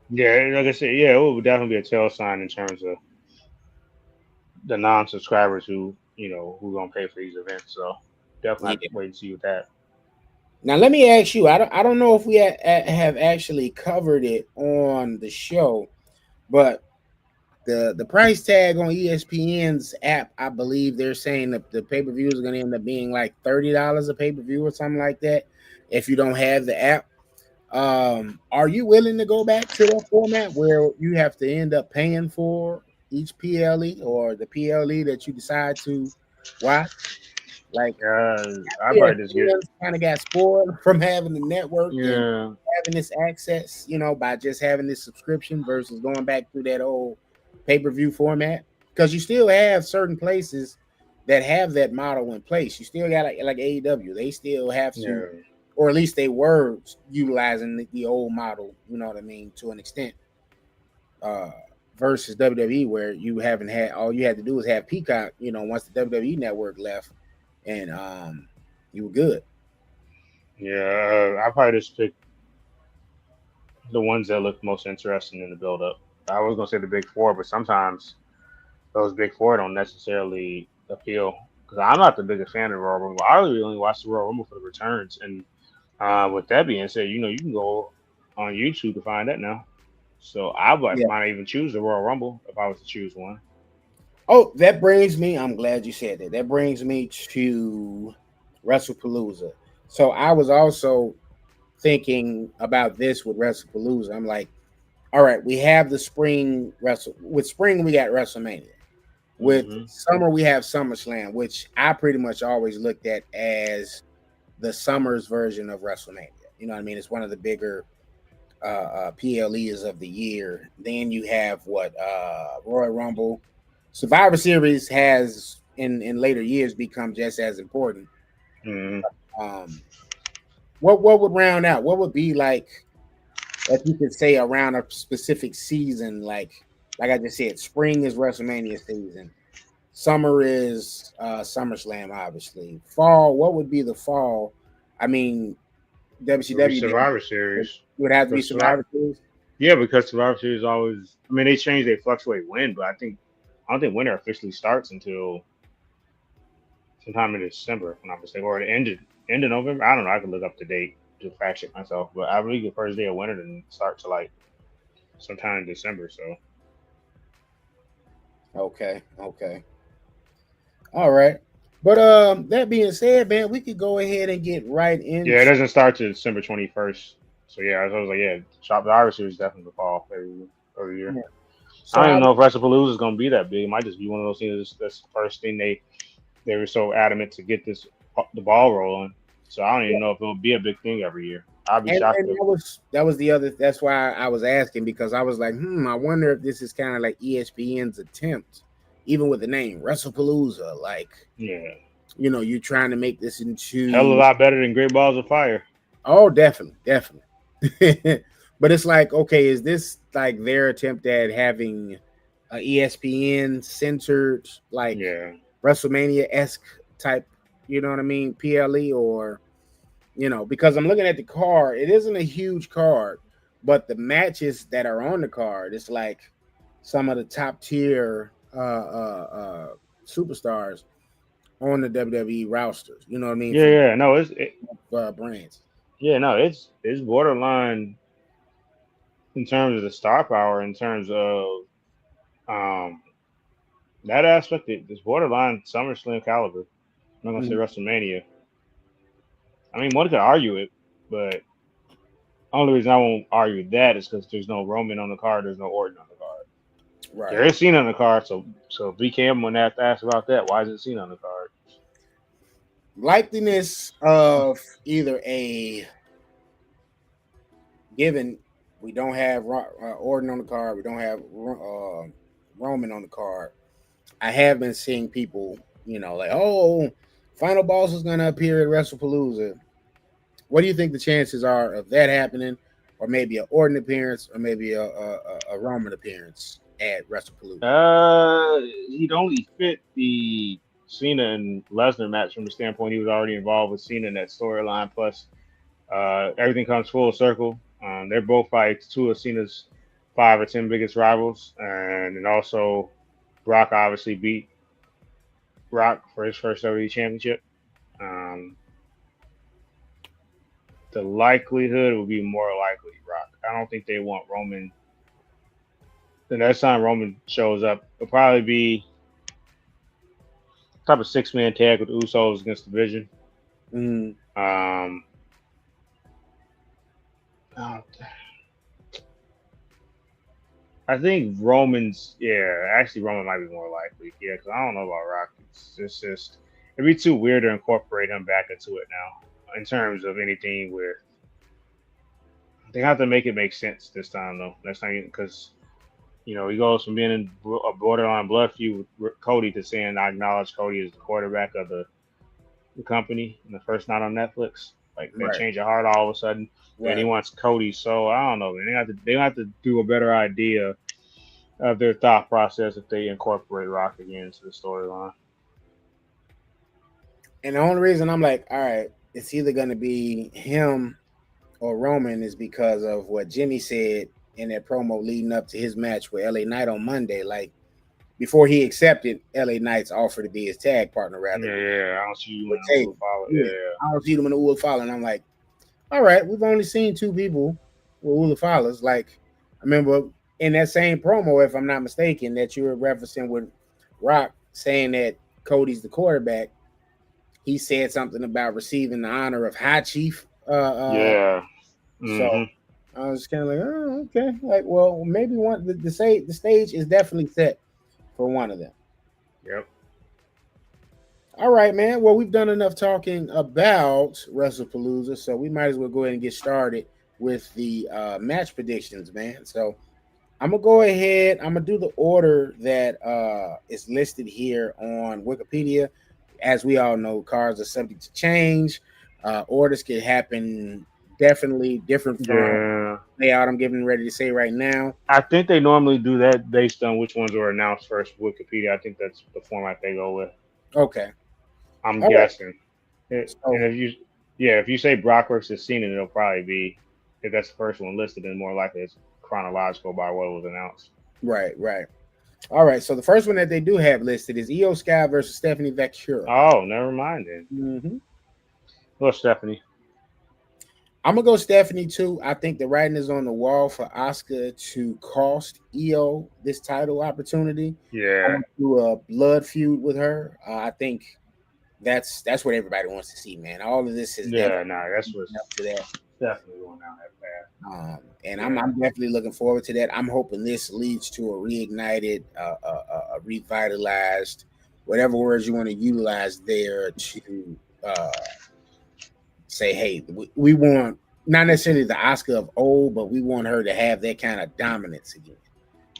Yeah, like I said, it would definitely be a tail sign in terms of the non-subscribers who gonna pay for these events. So definitely have to wait and see with that. Now, let me ask you. I don't know if we have actually covered it on the show, but the price tag on ESPN's app, I believe they're saying that the pay-per-views are going to end up being like $30 a pay-per-view or something like that if you don't have the app. Are you willing to go back to that format where you have to end up paying for each PLE or the PLE that you decide to watch? Like, I probably just kind of got spoiled from having the network and having this access, by just having this subscription versus going back through that old pay-per-view format, because you still have certain places that have that model in place. You still got like AEW, they still have to, or at least they were utilizing the old model, you know what I mean, to an extent. versus WWE, where you haven't had all you had to do was have Peacock. Once the WWE network left, and you were good. Yeah, I probably just picked the ones that look most interesting in the build-up. I was gonna say the big four, but sometimes those big four don't necessarily appeal because I'm not the biggest fan of the Royal Rumble. I really only watch the Royal Rumble for the returns. And with that being said, you can go on YouTube to find that now. So I might not even choose the Royal Rumble if I was to choose one. Oh, that brings me. I'm glad you said that. That brings me to WrestlePalooza. So I was also thinking about this with WrestlePalooza. I'm like, all right, we have the spring with spring we got WrestleMania. With summer we have SummerSlam, which I pretty much always looked at as the summer's version of WrestleMania. You know what I mean? It's one of the bigger PLEs of the year. Then you have Royal Rumble. Survivor Series has in later years become just as important. What would round out? What would be like if you could say around a specific season? Like I just said, spring is WrestleMania season. Summer is SummerSlam, obviously. Fall, what would be the fall? I mean, WCW Survivor Series would have to be Survivor Series. Yeah, because Survivor Series always. I mean, they fluctuate when, but I don't think winter officially starts until sometime in December, if I'm not mistaken, or the end of November. I don't know. I can look up the date to fact check myself, but I believe the first day of winter then starts to like sometime in December. So. Okay. All right. But that being said, man, we could go ahead and get right in. Yeah, it doesn't start to December 21st. So yeah, I was like, Survivor Series definitely the fall every year. Yeah. So I don't even know if WrestlePalooza is going to be that big. It might just be one of those things. That's the first thing they were so adamant to get the ball rolling. So I don't even know if it'll be a big thing every year. I'd be shocked. And that was the other. That's why I was asking, because I was like, I wonder if this is kind of like ESPN's attempt, even with the name WrestlePalooza. Like, you're trying to make this into hell of a lot better than Great Balls of Fire. Oh, definitely. But it's like, okay, is this like their attempt at having a ESPN centered, like WrestleMania-esque type, you know what I mean, PLE, or because I'm looking at the card, it isn't a huge card, but the matches that are on the card, it's like some of the top tier superstars on the WWE rosters. You know what I mean? No, it's brands. Yeah, no, it's borderline in terms of the star power, in terms of that aspect. It's borderline SummerSlam caliber. I'm not gonna say WrestleMania. I mean, one could argue it, but the only reason I won't argue that is because there's no Roman on the card, there's no Orton on the card. Right. There is Cena on the card, so BKM when they have to ask about that, why isn't Cena on the card? Likeliness of either given we don't have Orton on the card, we don't have Roman on the card. I have been seeing people, like, oh, Final Boss is going to appear at WrestlePalooza. What do you think the chances are of that happening, or maybe an Orton appearance, or maybe a Roman appearance at WrestlePalooza? He'd only fit the Cena and Lesnar match from the standpoint he was already involved with Cena in that storyline. Plus, everything comes full circle. They're both like two of Cena's 5 or 10 biggest rivals, and also Brock obviously beat Rock for his first WWE championship. The likelihood would be more likely Rock. I don't think they want Roman. The next time Roman shows up, it'll probably be type of 6-man tag with Usos against the Vision. I think Roman's, actually Roman might be more likely, because I don't know about Rock. It's just, it'd be too weird to incorporate him back into it now in terms of anything where they have to make it make sense this time, though. Next time, because he goes from being in a borderline blood feud with Cody to saying I acknowledge Cody as the quarterback of the company in the first night on Netflix. Like they change your heart all of a sudden, and he wants Cody. So I don't know, man. They have to do a better idea of their thought process if they incorporate Rock again into the storyline. And the only reason I'm like, all right, it's either going to be him or Roman is because of what Jimmy said in that promo leading up to his match with LA Knight on Monday. Like, before he accepted LA Knight's offer to be his tag partner, rather. Yeah, I don't see you in the Ulla Follow. Yeah, I don't see them in the Ulla Follow. And I'm like, all right, we've only seen two people with Ulla Follows. Like, I remember in that same promo, if I'm not mistaken, that you were referencing with Rock saying that Cody's the quarterback. He said something about receiving the honor of High Chief. Yeah. So I was kind of like, oh, okay. Like, well, maybe the stage is definitely set for one of them. Yep. All right, man. Well, we've done enough talking about WrestlePalooza, so we might as well go ahead and get started with the match predictions, man. So I'm gonna go ahead. I'm gonna do the order that is listed here on Wikipedia. As we all know, cards are subject to change. Orders can happen definitely different from the layout I'm getting ready to say right now. I think they normally do that based on which ones were announced first. Wikipedia. I think that's the format they go with. Okay. I'm guessing. Right. And if you say Brock versus Cena, it'll probably be, if that's the first one listed, then more likely it's chronological by what was announced. Right. All right. So the first one that they do have listed is Io Sky versus Stephanie Vecchura. Oh, never mind then. Mm-hmm. Well, Stephanie. I'm gonna go Stephanie too. I think the writing is on the wall for Asuka to cost Io this title opportunity. Yeah. I want to do a blood feud with her. I think that's what everybody wants to see, man. All of this is that's what's up to that. Definitely going down that path. I'm definitely looking forward to that. I'm hoping this leads to a reignited, a revitalized, whatever words you want to utilize there to say, hey, we want not necessarily the Asuka of old, but we want her to have that kind of dominance again.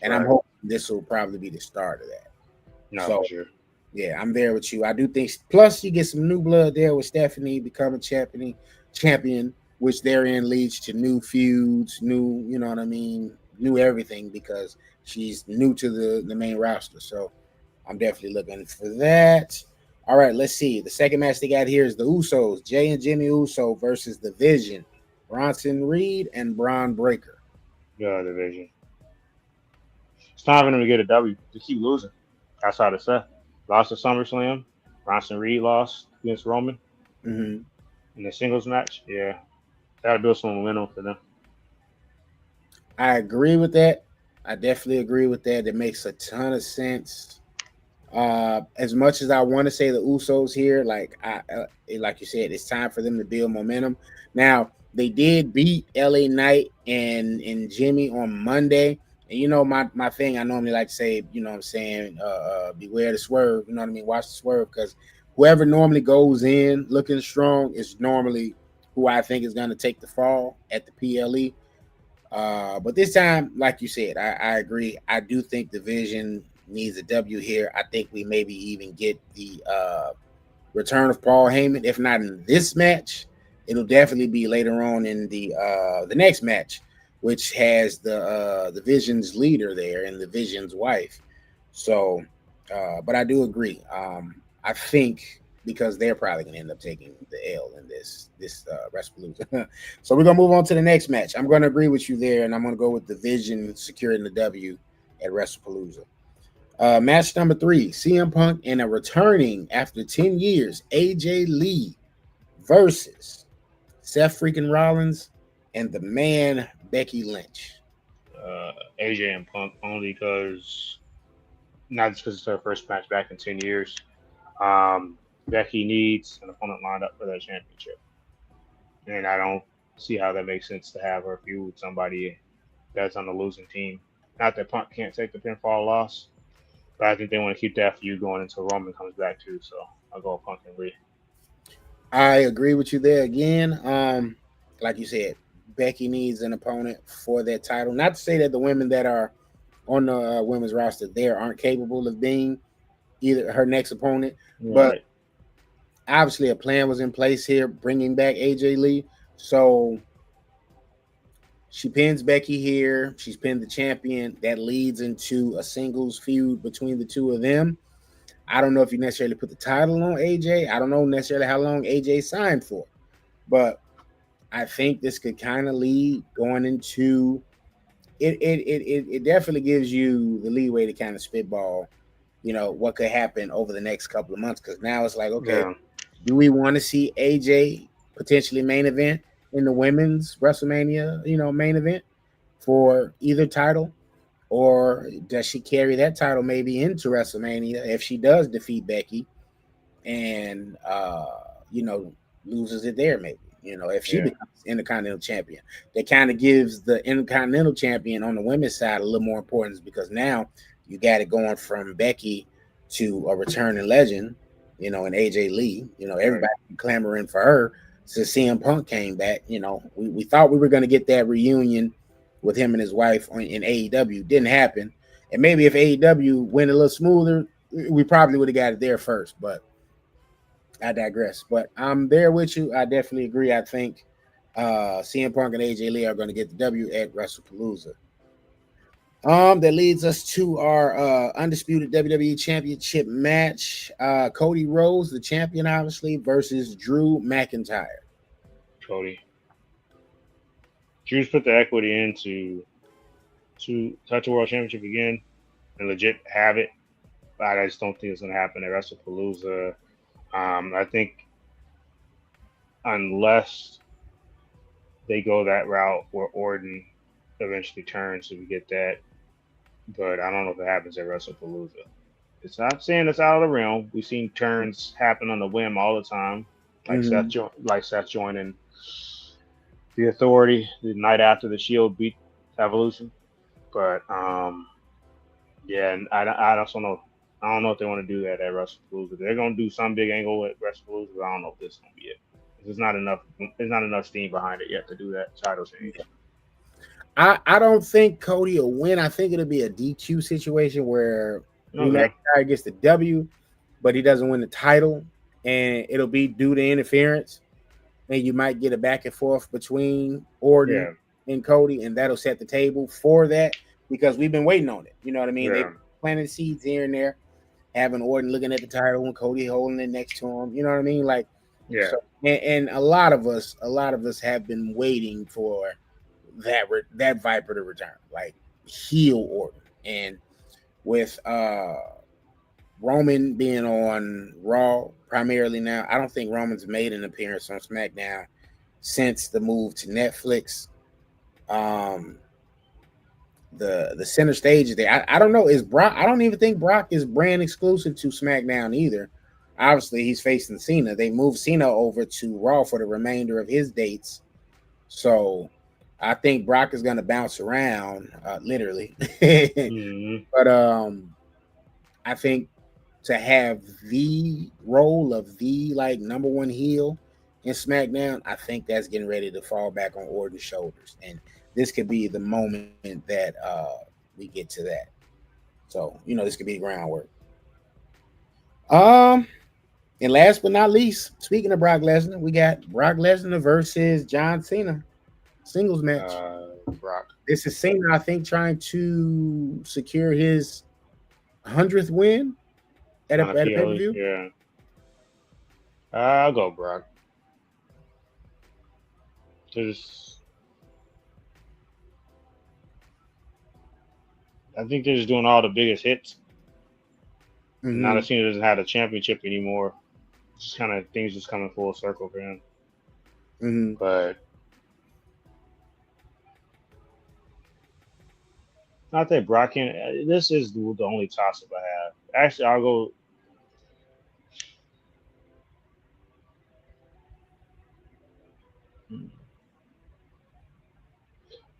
And I'm hoping this will probably be the start of that. No, for sure. Yeah, I'm there with you. I do think. Plus, you get some new blood there with Stephanie becoming champion, which therein leads to new feuds, new, you know what I mean, new everything because she's new to the main roster. So I'm definitely looking for that. All right, let's see. The second match they got here is the Usos, Jay and Jimmy Uso versus The Vision, Bronson Reed and Braun Breaker. Yeah, The Vision. It's time for them to get a W. To keep losing. That's how to say. Lost to SummerSlam. Bronson Reed lost against Roman in the singles match. Yeah, that'll build some momentum for them. I agree with that. I definitely agree with that. It makes a ton of sense. As much as I want to say the Usos here, like you said, it's time for them to build momentum. Now they did beat LA Knight and Jimmy on Monday. And you know my thing, I normally like to say, you know what I'm saying, beware the swerve, you know what I mean? Watch the swerve, because whoever normally goes in looking strong is normally who I think is going to take the fall at the PLE. But this time, like you said, I agree. I do think the Vision needs a W here. I think we maybe even get the return of Paul Heyman. If not in this match, it'll definitely be later on in the next match, which has the Vision's leader there and the Vision's wife. So, but I do agree. I think because they're probably going to end up taking the L in this WrestlePalooza. So we're going to move on to the next match. I'm going to agree with you there, and I'm going to go with the Vision securing the W at WrestlePalooza. Match number 3, CM Punk and a returning after 10 years, AJ Lee versus Seth freaking Rollins and the man Becky Lynch. AJ and Punk only because, not just because it's her first match back in 10 years. Becky needs an opponent lined up for that championship. And I don't see how that makes sense to have her feud with somebody that's on the losing team. Not that Punk can't take the pinfall loss, but I think they want to keep that feud going until Roman comes back too. So I'll go with Punk and Lee. I agree with you there again. Like you said, Becky needs an opponent for that title. Not to say that the women that are on the women's roster there aren't capable of being either her next opponent, but obviously a plan was in place here, bringing back AJ Lee. So She pins Becky here. She's pinned the champion. That leads into a singles feud between the two of them. I don't know if you necessarily put the title on AJ. I don't know necessarily how long AJ signed for, but I think this could kind of lead going into it. It definitely gives you the leeway to kind of spitball, what could happen over the next couple of months. Because now it's like, okay, do we want to see AJ potentially main event in the women's WrestleMania, main event for either title? Or does she carry that title maybe into WrestleMania if she does defeat Becky and, loses it there maybe? If she becomes Intercontinental Champion, that kind of gives the Intercontinental Champion on the women's side a little more importance because now you got it going from Becky to a returning legend, and AJ Lee. Everybody clamoring for her since CM Punk came back. We thought we were going to get that reunion with him and his wife in AEW. Didn't happen. And maybe if AEW went a little smoother, we probably would have got it there first. But I digress. But I'm there with you. I definitely agree. I think CM Punk and AJ Lee are going to get the W at WrestlePalooza. That leads us to our undisputed WWE Championship match. Cody Rhodes, the champion, obviously, versus Drew McIntyre. Cody. Drew's put the equity in to touch a world championship again and legit have it. But I just don't think it's going to happen at WrestlePalooza. I think unless they go that route where Orton eventually turns, so we get that. But I don't know if it happens at WrestlePalooza. It's not saying it's out of the realm. We've seen turns happen on the whim all the time, like Seth joining the Authority the night after the Shield beat Evolution. But and I also know. I don't know if they want to do that at WrestlePalooza. They're going to do some big angle at WrestlePalooza, but I don't know if this is going to be it. There's not enough steam behind it yet to do that title change. I don't think Cody will win. I think it'll be a DQ situation where McIntyre gets the W, but he doesn't win the title, and it'll be due to interference. And you might get a back and forth between Orton and Cody, and that'll set the table for that because we've been waiting on it. You know what I mean? Yeah. They planted seeds here and there, having Orton looking at the title and Cody holding it next to him. You know what I mean? Like, yeah. So, and a lot of us have been waiting for that Viper to return, like heel Orton. And with Roman being on Raw primarily now, I don't think Roman's made an appearance on SmackDown since the move to Netflix. The center stage is there. I don't know. Is Brock? I don't even think Brock is brand exclusive to SmackDown either. Obviously, he's facing Cena. They moved Cena over to Raw for the remainder of his dates. So I think Brock is going to bounce around, literally. But I think to have the role of the number one heel in SmackDown, I think that's getting ready to fall back on Orton's shoulders. And this could be the moment that we get to that. So, this could be groundwork. And last but not least, speaking of Brock Lesnar, we got Brock Lesnar versus John Cena. Singles match. Brock. This is Cena, I think, trying to secure his 100th win at a pay-per-view. Yeah. I'll go Brock. I think they're just doing all the biggest hits. Mm-hmm. Now that Cena doesn't have a championship anymore, just kind of things just coming full circle for him. Mm-hmm. But not that Brock can. This is the only toss-up I have. Actually, I'll go.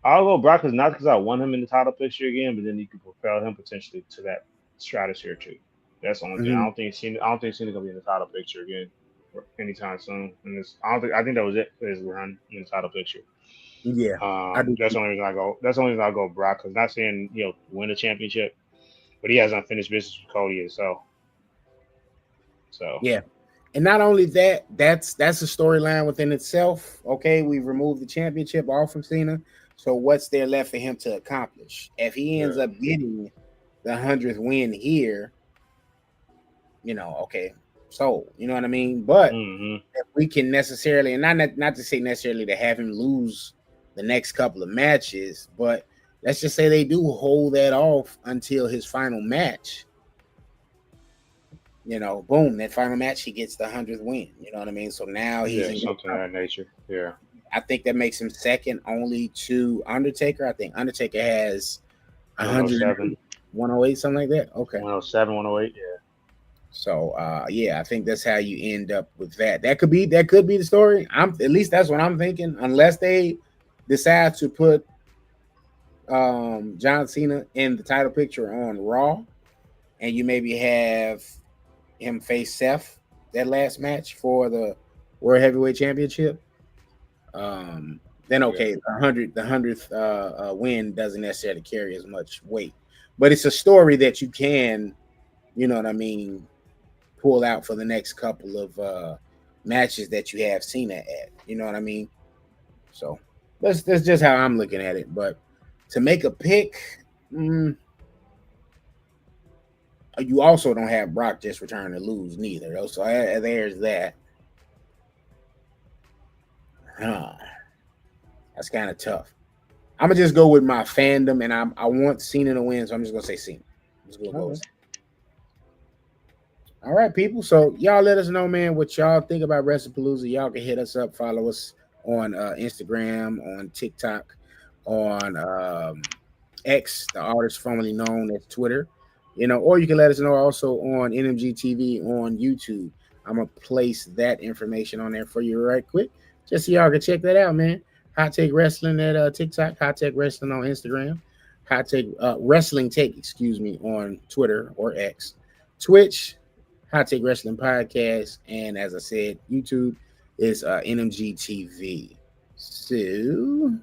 I'll go Brock not because I want him in the title picture again, but then you could propel him potentially to that stratosphere too. That's the only thing. I don't think Cena's gonna be in the title picture again anytime soon. And I think that was it for his run in the title picture. Yeah, that's the only reason I go. That's the only reason I go Brock, because not saying win a championship, but he has unfinished business with Cody himself. So yeah, and not only that, that's a storyline within itself. Okay, we've removed the championship all from Cena, So what's there left for him to accomplish? If he ends up getting the 100th win here, okay, so you know what I mean. But if we can necessarily, and not to say necessarily to have him lose the next couple of matches, but let's just say they do hold that off until his final match. Boom, that final match, he gets the 100th win. You know what I mean? So now he's something of that nature. Yeah. I think that makes him second only to Undertaker. I think Undertaker has 107, 108, something like that. Okay. 107, 108, yeah. So I think that's how you end up with that. That could be the story. At least that's what I'm thinking. Unless they decide to put John Cena in the title picture on Raw, and you maybe have him face Seth that last match for the World Heavyweight Championship. Then okay, the 100th win doesn't necessarily carry as much weight, but it's a story that you can, you know what I mean, pull out for the next couple of matches that you have Cena at. You know what I mean? So that's just how I'm looking at it. But to make a pick, you also don't have Brock just return to lose neither. Though. So there's that. That's kind of tough. I'm gonna just go with my fandom, and I want Cena to win, so I'm just gonna say Cena. I'm just gonna go with Cena. All right, people. So y'all let us know, man, what y'all think about WrestlePalooza. Y'all can hit us up, follow us on Instagram, on TikTok, on X, the artist formerly known as Twitter. Or you can let us know also on NMG TV on YouTube. I'm gonna place that information on there for you right quick, just so y'all can check that out, man. Hot Take Wrestling at TikTok, Hot Take Wrestling on Instagram, Hot Take Wrestling Take, on Twitter or X, Twitch, Hot Take Wrestling Podcast, and as I said, YouTube is NMG TV. So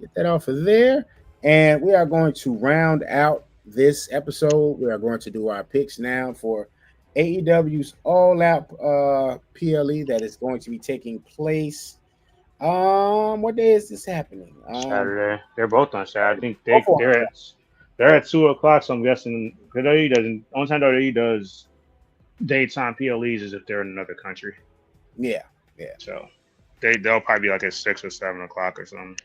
get that off of there, and we are going to round out this episode. We are going to do our picks now for AEW's All Out PLE that is going to be taking place. What day is this happening? Saturday. They're both on Saturday. I think they're at 2:00. So I'm guessing WWE doesn't. Only time WWE does daytime PLEs is if they're in another country. Yeah. So they'll probably be like at 6 or 7 o'clock or something.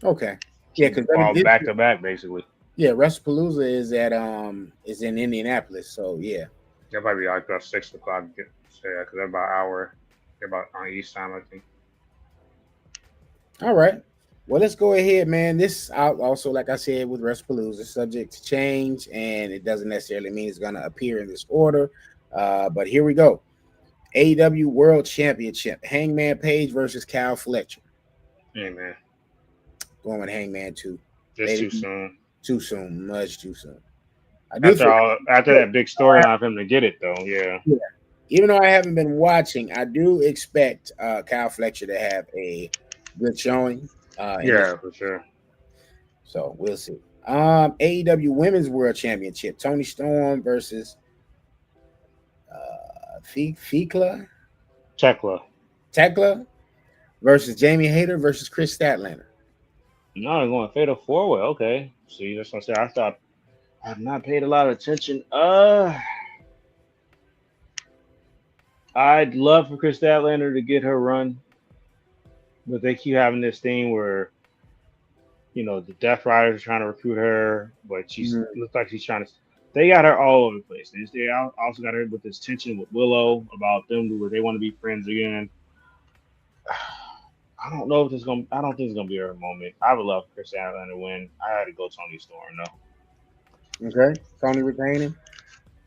Okay. Yeah, because back to back basically. Yeah, WrestlePalooza is in Indianapolis. So yeah. They'll probably be like about 6 o'clock. Because they're about an hour. They're about on East time, I think. All right. Well, let's go ahead, man. This also, like I said, with WrestlePalooza, subject to change, and it doesn't necessarily mean it's going to appear in this order. But here we go. AEW World Championship. Hangman Page versus Kyle Fletcher. Hey, man. Going with Hangman too. Just too soon. Too soon. Much too soon. After that big storyline for him to get it, though, yeah. Even though I haven't been watching, I do expect Kyle Fletcher to have a good showing. For sure. So we'll see. AEW Women's World Championship. Toni Storm versus Tekla versus Jamie Hayter versus Chris Statlander. No, they're going fatal 4-way. Okay. See, that's what I said. I thought I've not paid a lot of attention. I'd love for Chris Statlander to get her run, but they keep having this thing where, the Death Riders are trying to recruit her, but she's looks like she's trying to. They got her all over the place. They also got her with this tension with Willow about them where they want to be friends again. I don't know if I don't think it's gonna be her moment. I would love Chris Statlander to win. I had to go Toni Storm though. Okay, Toni retaining.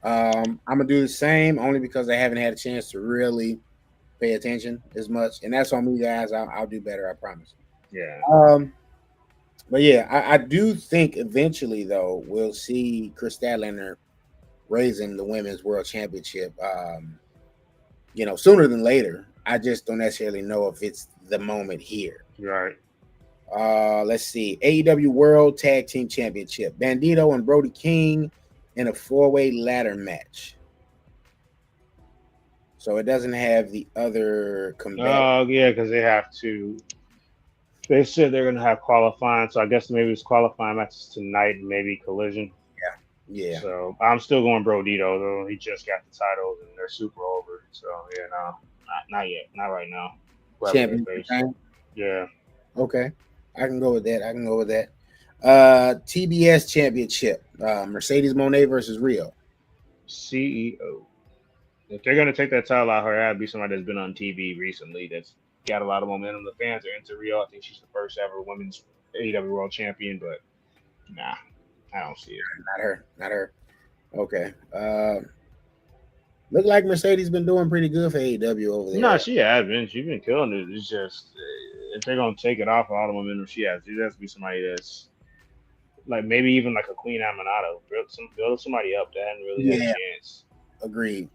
I'm gonna do the same only because I haven't had a chance to really pay attention as much, and that's on me, guys. I'll do better, I promise. Yeah. But yeah, I do think eventually though we'll see Chris Statlander raising the Women's World Championship. Sooner than later. I just don't necessarily know if it's the moment here. Right. Let's see. AEW World Tag Team Championship. Bandito and Brody King in a 4-way ladder match. So it doesn't have the other combatants. Oh, yeah, because they have to They said they're gonna have qualifying, so I guess maybe it's qualifying matches tonight and maybe Collision. Yeah. So I'm still going Brodito though. He just got the titles and they're super over. So yeah, no, not yet, not right now. Champion. Yeah. Okay, I can go with that. TBS Championship. Mercedes Moné versus Rio. CEO. If they're gonna take that title out, her that'd be somebody that's been on TV recently. That's got a lot of momentum. The fans are into Rio. I think she's the first ever women's AEW World Champion, but nah, I don't see it. Not her. Okay. Look like Mercedes been doing pretty good for AEW over there. No, she has been. She's been killing it. It's just if they're gonna take it off all the momentum she has, it has to be somebody that's like maybe even like a Queen Amanado. Build somebody up that hadn't really had a chance. Agreed.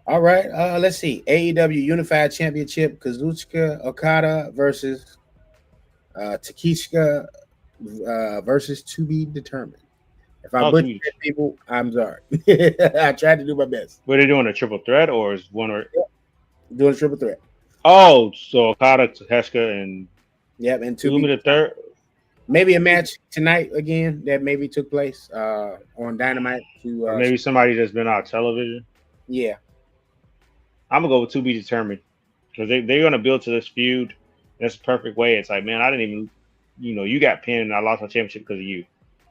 All right. Let's see. AEW Unified Championship, Kazuchika Okada versus Takeshita versus To Be Determined. If I butcher people, I'm sorry. I tried to do my best. Were they doing a triple threat or is one or doing a triple threat? Oh, so Okada, Takeshita, and and To Be the third. Maybe a match tonight again that maybe took place on Dynamite. Or maybe somebody that's been on television. Yeah. I'm going to go with To Be Determined because they're going to build to this feud. That's the perfect way. It's like, man, I didn't even, you got pinned and I lost my championship because of you.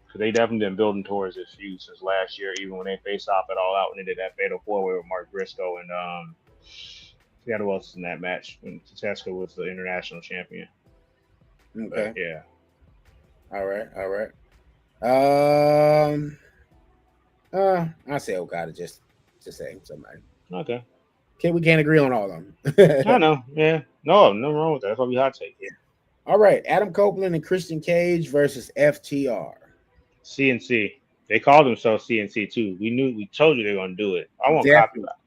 Because they definitely been building towards this feud since last year, even when they faced off at All Out when they did that Fatal 4-Way with Mark Briscoe and I forgot who else was in that match when Takeshita was the international champion. Okay. But, yeah. All right. I say Okada just saying somebody. Okay. We can't agree on all of them. I know. Yeah. No wrong with that. That's what we hot take. Yeah. All right. Adam Copeland and Christian Cage versus FTR. CNC. They called themselves CNC too. We told you they're gonna do it. I won't copy that.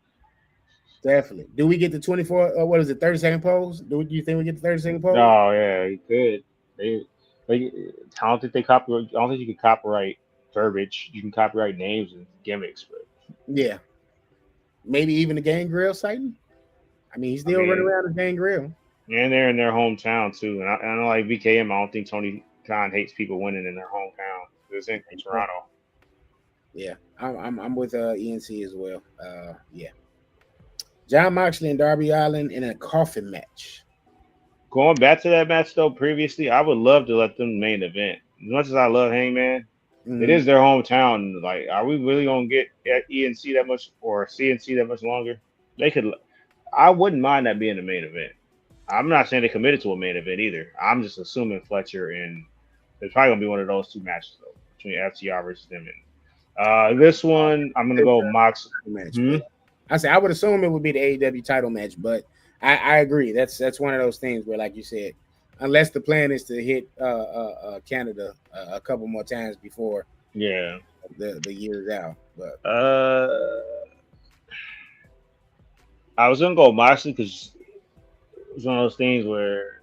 Definitely. Do we get the 24? What is it? 30-second pose? Do you think we get the 30-second pose? Oh yeah, you could. I don't think they copyright. I don't think you can copyright verbiage. You can copyright names and gimmicks, but yeah, maybe even the Gangrel sighting. I mean, he's still running around as Gangrel. And they're in their hometown too. And I know, like BKM, I don't think Tony Khan hates people winning in their hometown. It's in Toronto. Yeah, I'm with ENC as well. Yeah, John Moxley and Darby Allin in a coffin match. Going back to that match though, previously, I would love to let them main event. As much as I love Hangman, it is their hometown. Like, are we really gonna get at ENC that much or CNC that much longer? They could. I wouldn't mind that being the main event. I'm not saying they committed to a main event either. I'm just assuming Fletcher and there's probably gonna be one of those two matches though between FTR versus them. And this one, I'm gonna go Mox match. I say I would assume it would be the AEW title match, but I agree. That's one of those things where, like you said, unless the plan is to hit Canada a couple more times before the year's out. But I was gonna go Moxley because it's one of those things where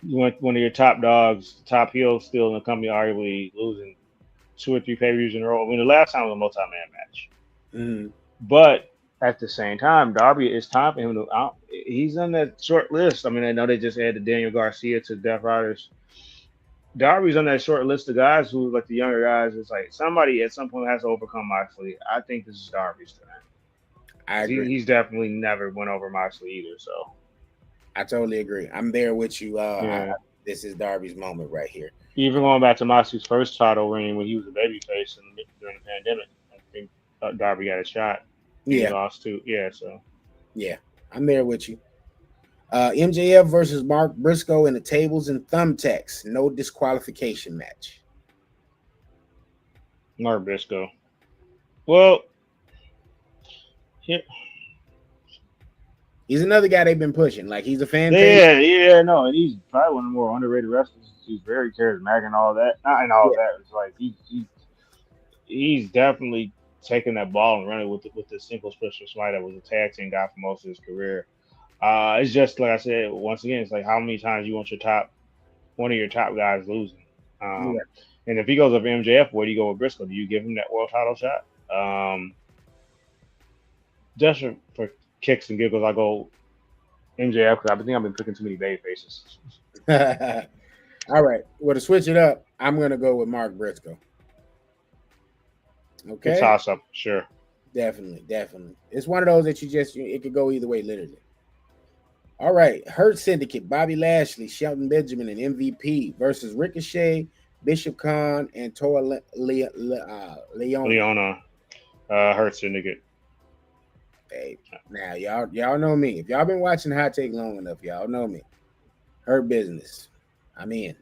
you want one of your top dogs, top heels, still in the company, arguably losing 2 or 3 pay-per-views in a row. I mean, the last time was a multi-man match, but at the same time, Darby, it's time for him to. He's on that short list. I mean, I know they just added Daniel Garcia to Death Riders. Darby's on that short list of guys who, like the younger guys, it's like somebody at some point has to overcome Moxley. I think this is Darby's time. I agree. He's definitely never went over Moxley either. So I totally agree. I'm there with you. This is Darby's moment right here. Even going back to Moxley's first title reign when he was a babyface during the pandemic, I think Darby got a shot. He lost too. Yeah, so. Yeah, I'm there with you. MJF versus Mark Briscoe in the tables and thumbtacks. No disqualification match. Mark Briscoe. Well, he's another guy they've been pushing. Like, he's a fan. No, and he's probably one of the more underrated wrestlers. He's very charismatic and all that. Not and all that. It's like he's definitely taking that ball and running with the single special somebody that was a tag team guy for most of his career. It's just like I said once again. It's like how many times you want one of your top guys losing. And if he goes up MJF, where do you go with Briscoe? Do you give him that world title shot? Just for kicks and giggles, I go MJF, because I think I've been picking too many baby faces. All right. Well, to switch it up, I'm gonna go with Mark Briscoe. Okay. Good toss up, sure. Definitely. It's one of those that it could go either way, literally. All right. Hurt Syndicate, Bobby Lashley, Shelton Benjamin, and MVP versus Ricochet, Bishop Khan, and Toa Leona. Hurt Syndicate. Hey, now y'all know me. If y'all been watching Hot Take long enough, y'all know me. Hurt Business. I'm in.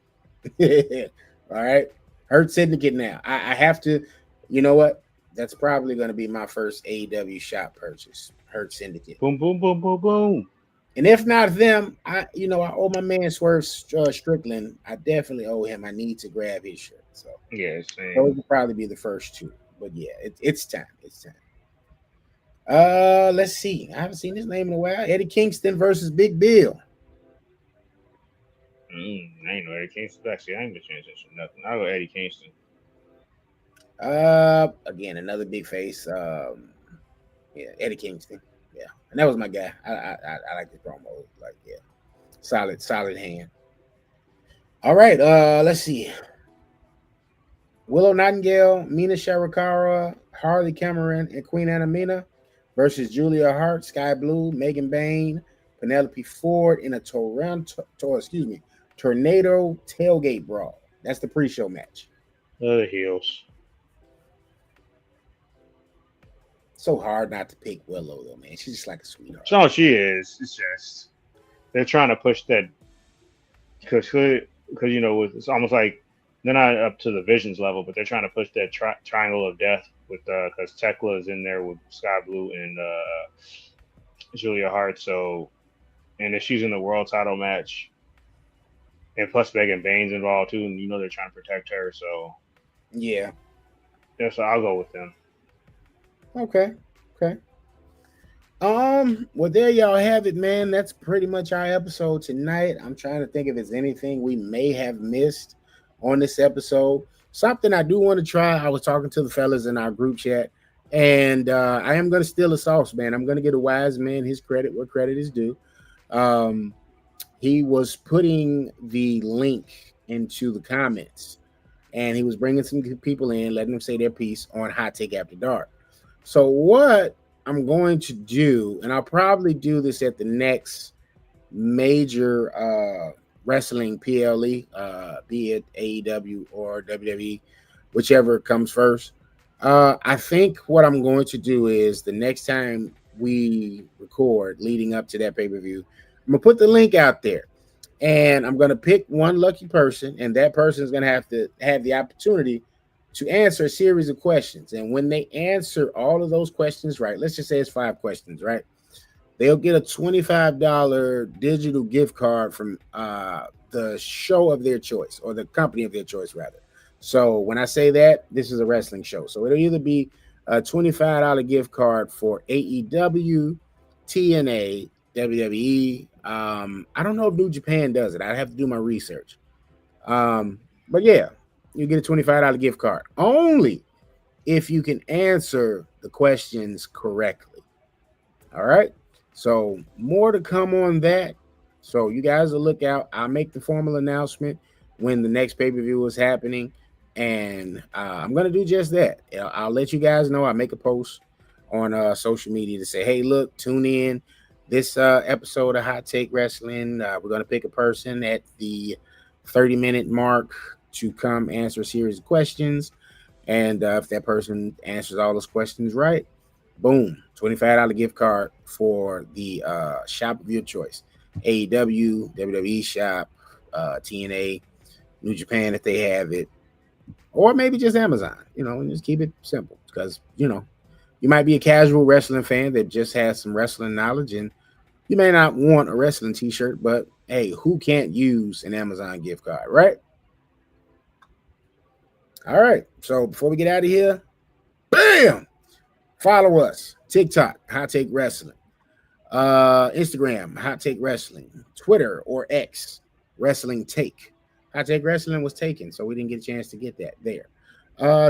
All right. Hurt Syndicate now. I have to, you know what? That's probably going to be my first AEW shop purchase. Hurt Syndicate. Boom, boom, boom, boom, boom. And if not them, I owe my man Swerve Strickland. I definitely owe him. I need to grab his shirt. So yeah, same. Those will probably be the first two. But yeah, it's time. It's time. Let's see. I haven't seen his name in a while. Eddie Kingston versus Big Bill. I ain't know Eddie Kingston. Actually, I ain't been changing for nothing. I'll go Eddie Kingston. Again, another big face. Yeah, Eddie Kingston. Yeah, and that was my guy. I like the promo. Like, yeah, solid hand. All right. Let's see. Willow Nightingale, Mina Shirakawa, Harley Cameron, and Queen Anamina versus Julia Hart, Sky Blue, Megan Bain, Penelope Ford in a tornado tailgate brawl. That's the pre-show match. The heels. So hard not to pick Willow though, man. She's just like a sweetheart. No, she is. It's just they're trying to push that because it's almost like they're not up to the Visions level, but they're trying to push that triangle of death with because Tekla is in there with Sky Blue and Julia Hart. So, and if she's in the world title match, and plus Megan Bain's involved too, and they're trying to protect her. So, yeah, so I'll go with them. Okay. Well, there y'all have it, man. That's pretty much our episode tonight. I'm trying to think if there's anything we may have missed on this episode. Something I do want to try. I was talking to the fellas in our group chat, and I am going to steal a sauce, man. I'm going to get a wise man his credit where credit is due. He was putting the link into the comments, and he was bringing some people in, letting them say their piece on Hot Take After Dark. So what I'm going to do, and I'll probably do this at the next major wrestling PLE, be it AEW or WWE, whichever comes first. I think what I'm going to do is the next time we record leading up to that pay-per-view, I'm going to put the link out there, and I'm going to pick one lucky person, and that person is going to have the opportunity to answer a series of questions. And when they answer all of those questions right, let's just say it's 5 questions, right? They'll get a $25 digital gift card from the show of their choice, or the company of their choice, rather. So when I say that, this is a wrestling show. So it'll either be a $25 gift card for AEW, TNA, WWE. I don't know if New Japan does it. I'd have to do my research. But yeah, you get a $25 gift card only if you can answer the questions correctly. All right. So more to come on that. So you guys will look out. I'll make the formal announcement when the next pay-per-view is happening. And I'm going to do just that. I'll let you guys know. I'll make a post on social media to say, hey, look, tune in this episode of Hot Take Wrestling. We're going to pick a person at the 30-minute mark to come answer a series of questions. And if that person answers all those questions right, boom, $25 gift card for the shop of your choice. AEW, WWE shop, TNA, New Japan if they have it, or maybe just Amazon, and just keep it simple because, you might be a casual wrestling fan that just has some wrestling knowledge and you may not want a wrestling t-shirt, but hey, who can't use an Amazon gift card, right? All right. So before we get out of here, bam, follow us. TikTok, Hot Take Wrestling. Instagram, Hot Take Wrestling. Twitter or X, Wrestling Take. Hot Take Wrestling was taken, so we didn't get a chance to get that there.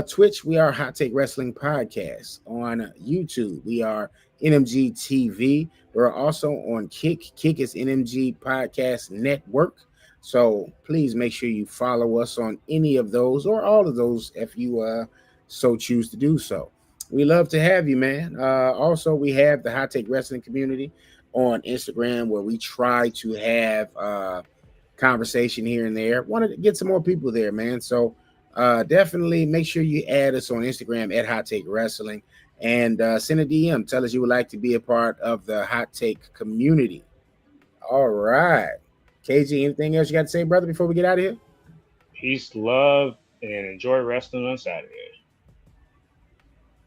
Twitch, we are Hot Take Wrestling Podcast. On YouTube, we are NMG TV. We're also on Kick. Kick is NMG Podcast Network. So please make sure you follow us on any of those or all of those if you so choose to do so. We love to have you, man. Also, we have the Hot Take Wrestling community on Instagram where we try to have conversation here and there. Want to get some more people there, man. So definitely make sure you add us on Instagram at Hot Take Wrestling and send a DM. Tell us you would like to be a part of the Hot Take community. All right. KG, anything else you got to say, brother, before we get out of here? Peace, love, and enjoy wrestling on Saturday.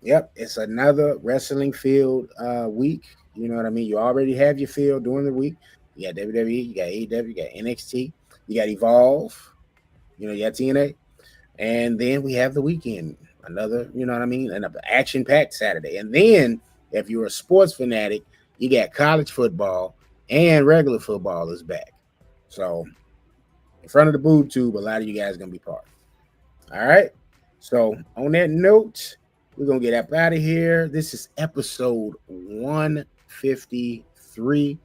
Yep, it's another wrestling field week. You know what I mean? You already have your field during the week. You got WWE, you got AEW, you got NXT, you got Evolve, you got TNA. And then we have the weekend. Another, you know what I mean? An action-packed Saturday. And then if you're a sports fanatic, you got college football and regular football is back. So in front of the boob tube, a lot of you guys are going to be part. All right. So on that note, we're going to get up out of here. This is episode 153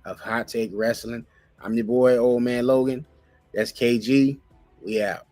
of Hot Take Wrestling. I'm your boy, Old Man Logan. That's KG. We out.